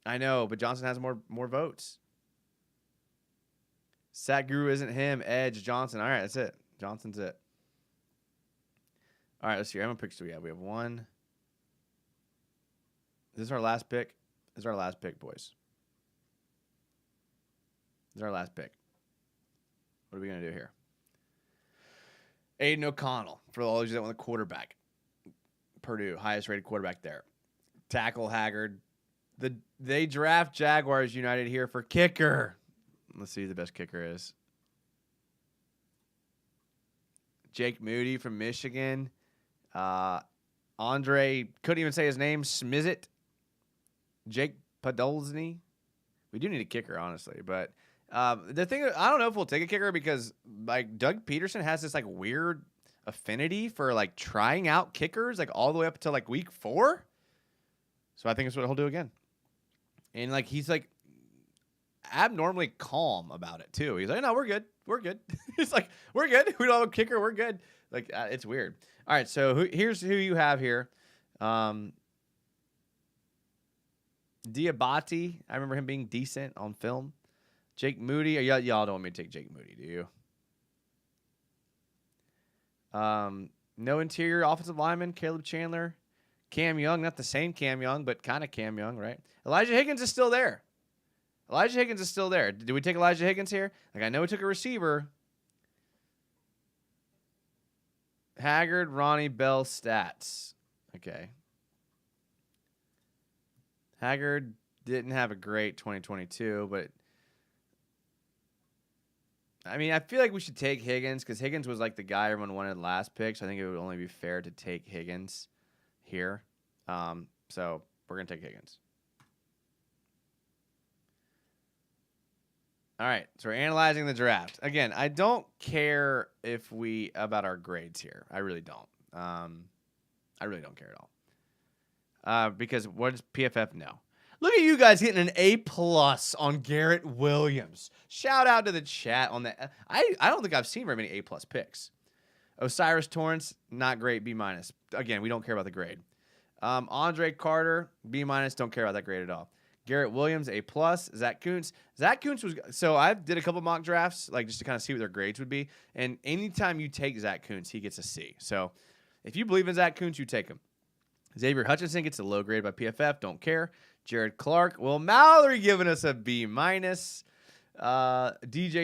I know, but Johnson has more votes. Sack Guru isn't him. Edge Johnson. All right, that's it. Johnson's it. All right, let's see. How many picks do we have? We have 1. Is this our last pick? This is our last pick, boys. This is our last pick. What are we going to do here? Aiden O'Connell, for all of you that want the quarterback. Purdue, highest rated quarterback there. Tackle Haggard. They draft Jaguars United here for kicker. Let's see who the best kicker is. Jake Moody from Michigan. Andre, couldn't even say his name. Smizit. Jake Podolzny. We do need a kicker, honestly. But the thing, I don't know if we'll take a kicker because like Doug Peterson has this like weird affinity for like trying out kickers like all the way up to like week 4. So I think that's what he'll do again. And like he's like abnormally calm about it too. He's like, no, we're good. We're good. He's like, we're good. We don't have a kicker. We're good. Like it's weird. All right, so here's who you have here. Diabate. I remember him being decent on film. Jake Moody. Y'all don't want me to take Jake Moody, do you? No interior offensive lineman. Caleb Chandler. Cam Young. Not the same Cam Young, but kind of Cam Young, right? Elijah Higgins is still there. Did we take Elijah Higgins here? Like I know we took a receiver. Haggard, Ronnie Bell stats. Okay. Haggard didn't have a great 2022, but I mean, I feel like we should take Higgins because Higgins was like the guy everyone wanted last pick. So I think it would only be fair to take Higgins here. So we're going to take Higgins. All right, so we're analyzing the draft. Again, I don't care about our grades here. I really don't. I really don't care at all. Because what does PFF know? Look at you guys getting an A+ on Garrett Williams. Shout out to the chat on that. I don't think I've seen very many A+ picks. Osiris Torrance, not great, B-. Again, we don't care about the grade. Andre Carter, B-. Don't care about that grade at all. Garrett Williams, A+. Zach Kuntz. Zach Kuntz was... So I did a couple mock drafts, like just to kind of see what their grades would be. And anytime you take Zach Kuntz, he gets a C. So if you believe in Zach Kuntz, you take him. Xavier Hutchinson gets a low grade by PFF. Don't care. Jared Clark. Will Mallory giving us a B-. DJ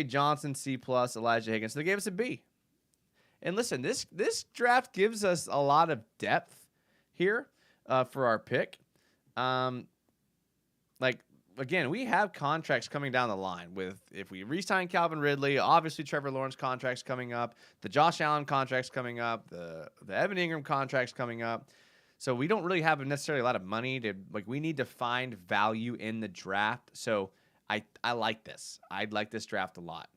Johnson, C+. Elijah Higgins. So they gave us a B. And listen, this draft gives us a lot of depth here for our pick. Like, again, we have contracts coming down the line with if we re-sign Calvin Ridley, obviously Trevor Lawrence contracts coming up, the Josh Allen contracts coming up, the Evan Ingram contracts coming up. So we don't really have necessarily a lot of money to we need to find value in the draft. So I like this. I'd like this draft a lot.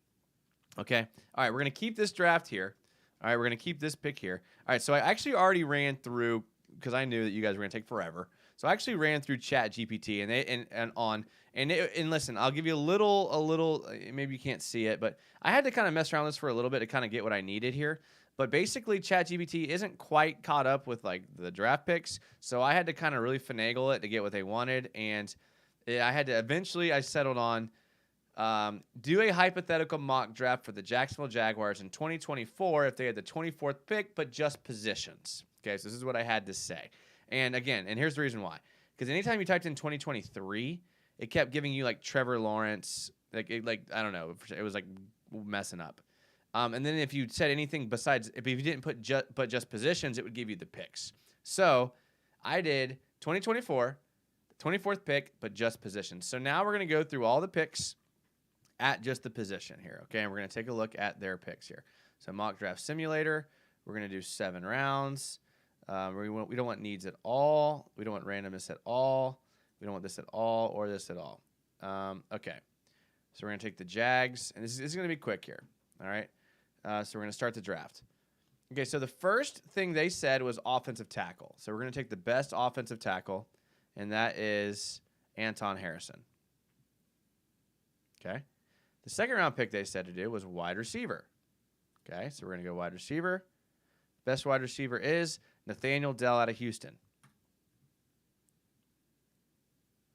Okay. All right, we're gonna keep this draft here. All right, we're gonna keep this pick here. All right, so I actually already ran through because I knew that you guys were gonna take forever. So I actually ran through ChatGPT and listen, I'll give you a little. Maybe you can't see it, but I had to kind of mess around with this for a little bit to kind of get what I needed here. But basically, ChatGPT isn't quite caught up with the draft picks, so I had to kind of really finagle it to get what they wanted, and I settled on do a hypothetical mock draft for the Jacksonville Jaguars in 2024 if they had the 24th pick, but just positions. Okay, so this is what I had to say. And again, here's the reason why. Because anytime you typed in 2023, it kept giving you Trevor Lawrence. I don't know. It was messing up. And then if you said anything besides, if you didn't put just positions, it would give you the picks. So I did 2024, 24th pick, but just positions. So now we're going to go through all the picks at just the position here. Okay, and we're going to take a look at their picks here. So mock draft simulator. We're going to do 7 rounds. We don't want needs at all. We don't want randomness at all. We don't want this at all or this at all. Okay. So we're going to take the Jags. And this is going to be quick here. All right. So we're going to start the draft. Okay, so the first thing they said was offensive tackle. So we're going to take the best offensive tackle, and that is Anton Harrison. Okay. The second round pick they said to do was wide receiver. Okay, so we're going to go wide receiver. Best wide receiver is Nathaniel Dell out of Houston.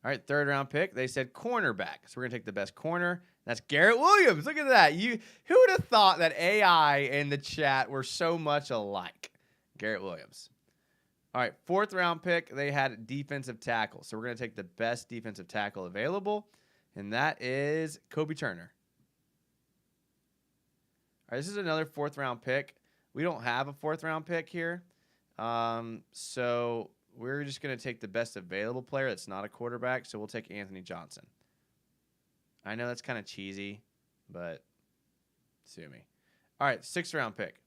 All right, third round pick, they said cornerback. So we're going to take the best corner. That's Garrett Williams. Look at that. Who would have thought that AI and the chat were so much alike? Garrett Williams. All right, fourth round pick, they had defensive tackle. So we're going to take the best defensive tackle available, and that is Kobe Turner. All right, this is another fourth round pick. We don't have a fourth round pick here. So we're just going to take the best available player that's not a quarterback. So we'll take Anthony Johnson. I know that's kind of cheesy, but sue me. All right, sixth round pick.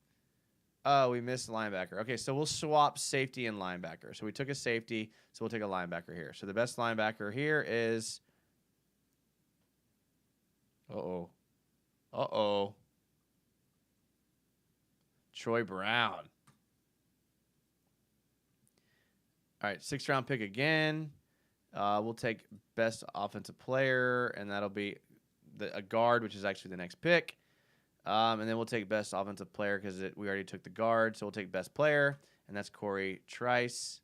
Oh, we missed linebacker. Okay, so we'll swap safety and linebacker. So we took a safety, so we'll take a linebacker here. So the best linebacker here is... Uh-oh. Troy Brown. All right, sixth round pick again. We'll take best offensive player, and that'll be a guard, which is actually the next pick. And then we'll take best offensive player because we already took the guard, so we'll take best player, and that's Corey Trice.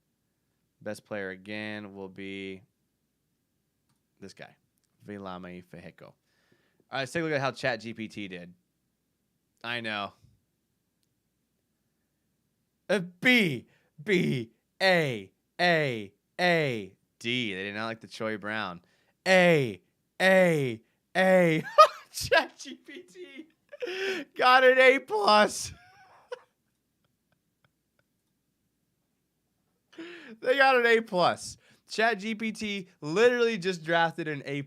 Best player again will be this guy, Vilame Fejeco. All right, let's take a look at how ChatGPT did. I know. A B, B, A, A, A, D. They did not like the Troy Brown. A, A, A. ChatGPT got an A+. They got an A+. ChatGPT literally just drafted an A+.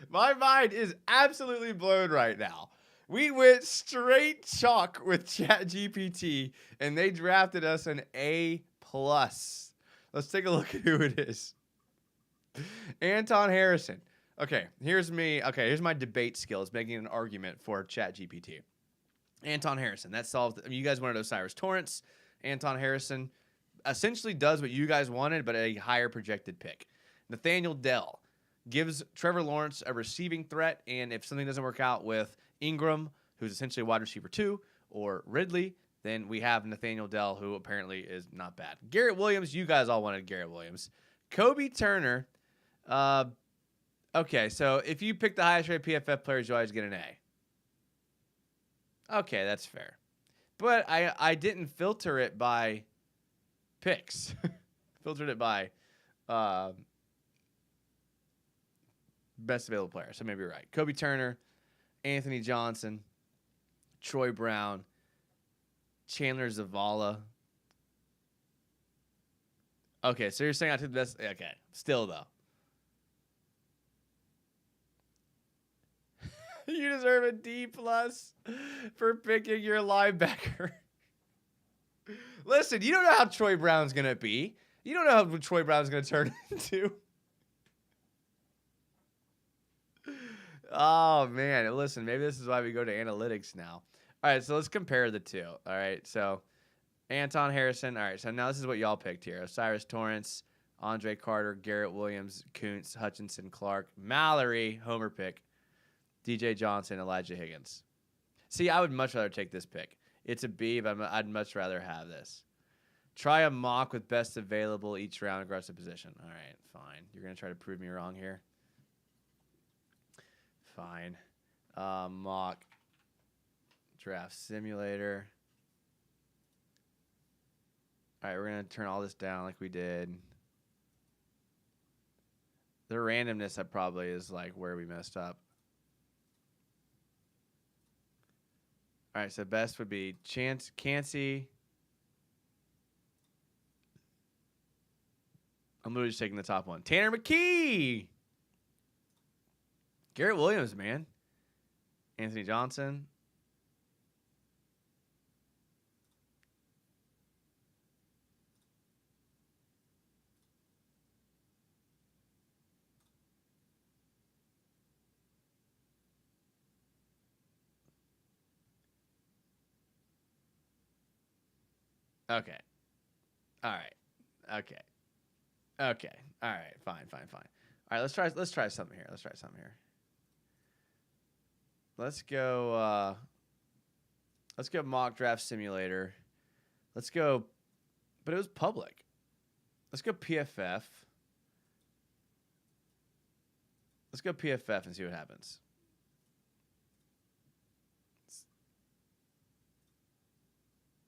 My mind is absolutely blown right now. We went straight chalk with ChatGPT, and they drafted us an A+. Let's take a look at who it is. Anton Harrison. Okay, here's me. Okay, here's my debate skills making an argument for ChatGPT. Anton Harrison. That solved. I mean, you guys wanted Osiris Torrance. Anton Harrison essentially does what you guys wanted, but a higher projected pick. Nathaniel Dell gives Trevor Lawrence a receiving threat, and if something doesn't work out with Ingram, who's essentially a wide receiver 2, or Ridley, then we have Nathaniel Dell, who apparently is not bad. Garrett Williams, you guys all wanted Garrett Williams. Kobe Turner. Okay, so if you pick the highest rated PFF players, you always get an A. Okay, that's fair. But I didn't filter it by picks. Filtered it by best available player. So maybe you're right. Kobe Turner, Anthony Johnson, Troy Brown, Chandler Zavala. Okay, so you're saying I took the best. Okay, still though. You deserve a D+ for picking your linebacker. Listen, you don't know how Troy Brown's going to be. You don't know how Troy Brown's going to turn into. Oh, man. Listen, maybe this is why we go to analytics now. All right, so let's compare the two. All right, so Anton Harrison. All right, so now this is what y'all picked here. Osiris Torrance, Andre Carter, Garrett Williams, Kuntz, Hutchinson, Clark, Mallory, homer pick, DJ Johnson, Elijah Higgins. See, I would much rather take this pick. It's a B, but I'd much rather have this. Try a mock with best available each round aggressive position. All right, fine. You're going to try to prove me wrong here? Fine. Mock draft simulator. All right, we're going to turn all this down like we did. The randomness that probably is like where we messed up. All right, so best would be Cansey. I'm literally just taking the top one. Tanner McKee. Garrett Williams, man. Anthony Johnson. Okay. All right. Okay. Okay. All right. Fine. All right. Let's try something here. Let's go mock draft simulator. Let's go, but it was public. Let's go PFF. Let's go PFF and see what happens.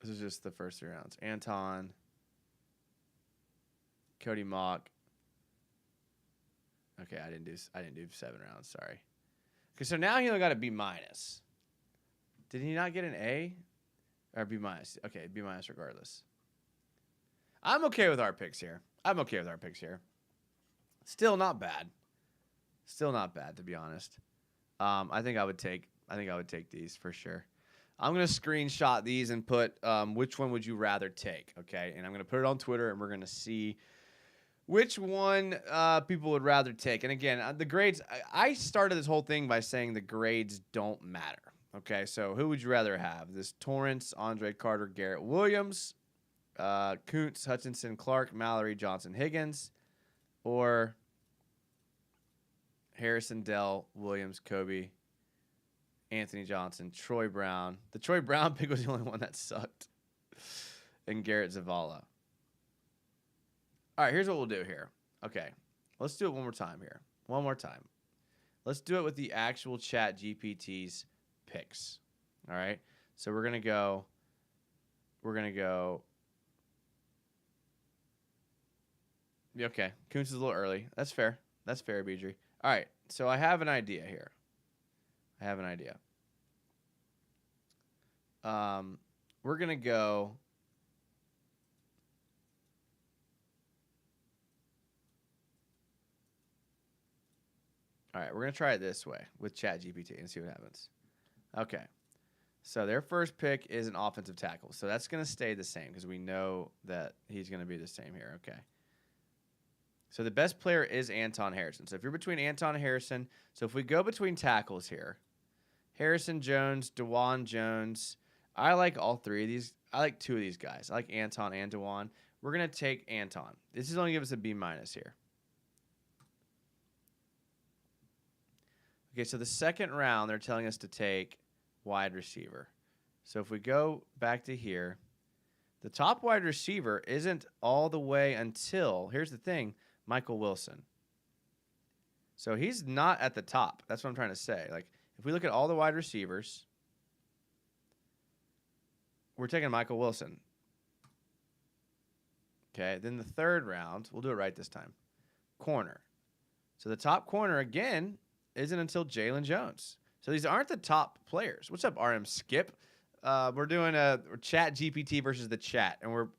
This is just the first 3 rounds. Anton, Cody Mock. Okay, I didn't do 7 rounds. Sorry. Okay, so now he only got a B-. Did he not get an A or B-? Okay, B- regardless. I'm okay with our picks here. Still not bad. To be honest. I think I would take these for sure. I'm going to screenshot these and put which one would you rather take, okay? And I'm going to put it on Twitter, and we're going to see which one people would rather take. And again, the grades, I started this whole thing by saying the grades don't matter, okay? So who would you rather have? This Torrance, Andre Carter, Garrett Williams, Kuntz, Hutchinson, Clark, Mallory, Johnson, Higgins, or Harrison, Dell, Williams, Kobe, Anthony Johnson, Troy Brown. The Troy Brown pick was the only one that sucked. And Garrett Zavala. All right, here's what we'll do here. Okay, let's do it one more time here. Let's do it with the actual ChatGPT's picks. All right, so we're going to go. Okay, Kuntz is a little early. That's fair, Beedry. All right, so I have an idea here. we're going to go. All right, we're going to try it this way with ChatGPT and see what happens. Okay. So their first pick is an offensive tackle. So that's going to stay the same because we know that he's going to be the same here. Okay. So the best player is Anton Harrison. So if you're between Anton and Harrison, so if we go between tackles here, Harrison Jones, DeJuan Jones, I like all three of these. I like two of these guys. I like Anton and DeJuan. We're going to take Anton. This is only give us a B- here. Okay, so the second round, they're telling us to take wide receiver. So if we go back to here, the top wide receiver isn't all the way until, here's the thing, Michael Wilson. So he's not at the top. That's what I'm trying to say. Like, if we look at all the wide receivers, we're taking Michael Wilson. Okay, then the third round, we'll do it right this time. Corner. So the top corner, again, isn't until Jalen Jones. So these aren't the top players. What's up, RM Skip? We're doing a ChatGPT versus the chat, and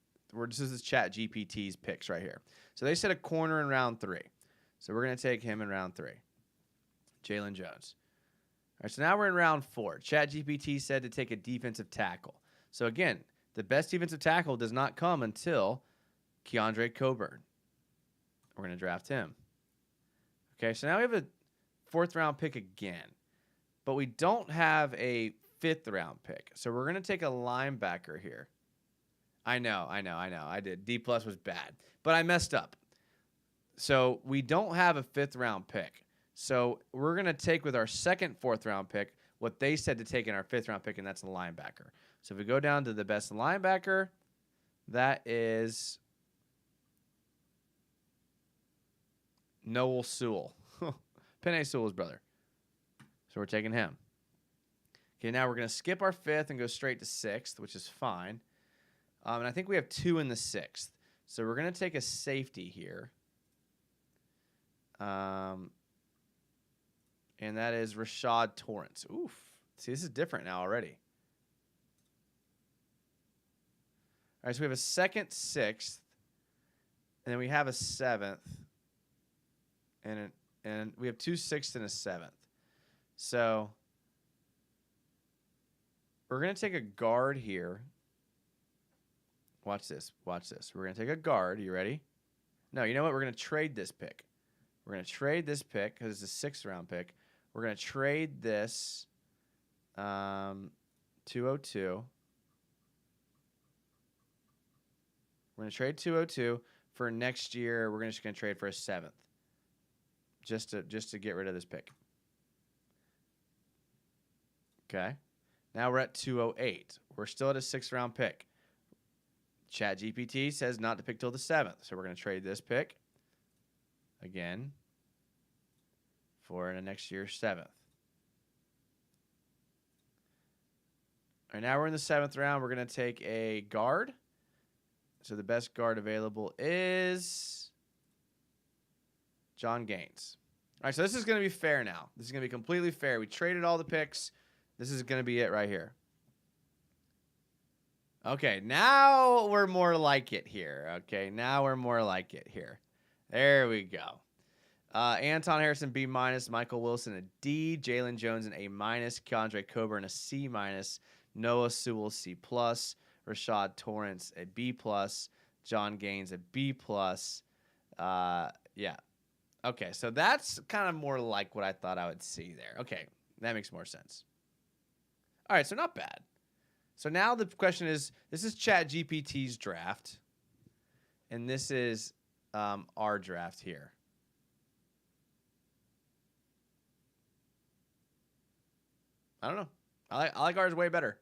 this is ChatGPT's picks right here. So they said a corner in round 3. So we're going to take him in round 3. Jalen Jones. All right, so now we're in round 4. ChatGPT said to take a defensive tackle. So again, the best defensive tackle does not come until Keandre Coburn. We're going to draft him. Okay, so now we have a 4th round pick again, but we don't have a 5th round pick. So we're going to take a linebacker here. I know. I did. D+ was bad, but I messed up. So we don't have a 5th round pick. So we're going to take with our second 4th round pick what they said to take in our 5th round pick, and that's a linebacker. So if we go down to the best linebacker, that is Noel Sewell. Penei Sewell's brother. So we're taking him. Okay, now we're going to skip our 5th and go straight to 6th, which is fine. And I think we have 2 in the 6th. So we're going to take a safety here. And that is Rashad Torrance. Oof. See, this is different now already. All right, so we have a 2nd, 6th, and then we have a 7th, and we have 2 6ths and a 7th. So we're going to take a guard here. Watch this. Watch this. We're going to take a guard. You ready? No, you know what? We're going to trade this pick. We're going to trade this pick because it's a 6th round pick. We're going to trade this 202. We're going to trade 202 for next year. We're just going to trade for a 7th. Just to get rid of this pick. Okay. Now we're at 208. We're still at a 6th round pick. ChatGPT says not to pick till the 7th. So we're going to trade this pick again for next year's 7th. All right, now we're in the 7th round. We're going to take a guard. So the best guard available is John Gaines. All right, so this is going to be fair now. This is going to be completely fair. We traded all the picks. This is going to be it right here. Okay, now we're more like it here. Okay, now we're more like it here. There we go. Anton Harrison, B-, Michael Wilson, a D, Jalen Jones, an A-, Keandre Coburn, a C-, Noah Sewell, C+, Rashad Torrance, a B+, John Gaines, a B+. Yeah. Okay, so that's kind of more like what I thought I would see there. Okay, that makes more sense. All right, so not bad. So now the question is, this is ChatGPT's draft, and this is our draft here. I don't know. I like ours way better.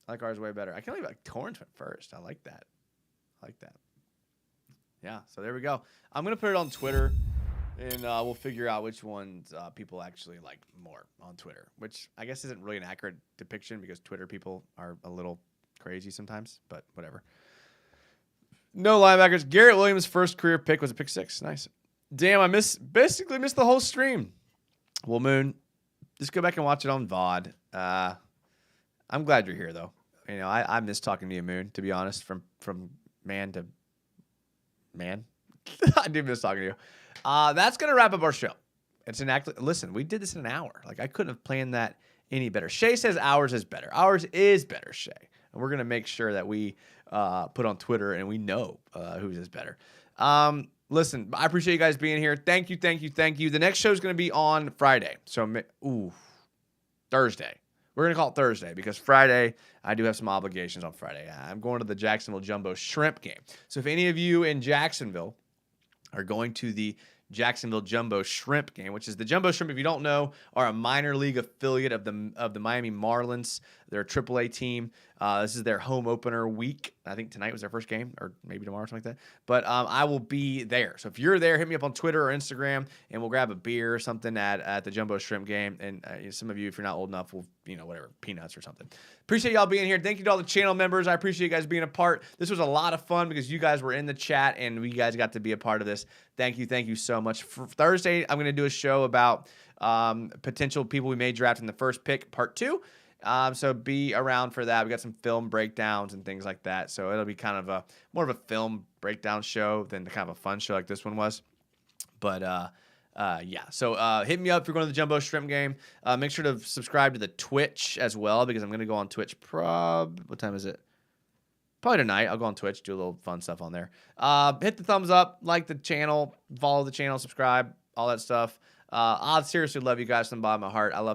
I can't believe Torrance went first. I like that. Yeah, so there we go. I'm going to put it on Twitter, and we'll figure out which ones people actually like more on Twitter, which I guess isn't really an accurate depiction because Twitter people are a little crazy sometimes, but whatever. No linebackers. Garrett Williams' first career pick was a pick 6. Nice. Damn, I basically missed the whole stream. Well, Moon, just go back and watch it on VOD. I'm glad you're here, though. You know, I miss talking to you, Moon, to be honest, from man to man. I do miss talking to you. That's going to wrap up our show. Listen, we did this in an hour. Like, I couldn't have planned that any better. Shay says ours is better. Ours is better, Shay. And we're going to make sure that we put on Twitter and we know whose is better. Listen, I appreciate you guys being here. Thank you, thank you, thank you. The next show is going to be on Friday. So, Thursday. We're going to call it Thursday because Friday, I do have some obligations on Friday. I'm going to the Jacksonville Jumbo Shrimp game. So if any of you in Jacksonville are going to the Jacksonville Jumbo Shrimp game, which is the Jumbo Shrimp, if you don't know, are a minor league affiliate of the Miami Marlins. They're a AAA team. This is their home opener week. I think tonight was their first game, or maybe tomorrow, something like that. But I will be there. So if you're there, hit me up on Twitter or Instagram, and we'll grab a beer or something at the Jumbo Shrimp game. And some of you, if you're not old enough, will whatever, peanuts or something. Appreciate y'all being here. Thank you to all the channel members. I appreciate you guys being a part. This was a lot of fun because you guys were in the chat and we guys got to be a part of this. Thank you so much. For Thursday, I'm going to do a show about potential people we may draft in the first pick, part 2. So be around for that. We got some film breakdowns and things like that. So it'll be kind of more of a film breakdown show than the kind of a fun show like this one was. But yeah. So hit me up if you're going to the Jumbo Shrimp game. Make sure to subscribe to the Twitch as well because I'm going to go on Twitch. What time is it? Probably tonight. I'll go on Twitch, do a little fun stuff on there. Hit the thumbs up, like the channel, follow the channel, subscribe, all that stuff. I seriously love you guys from the bottom of my heart. I love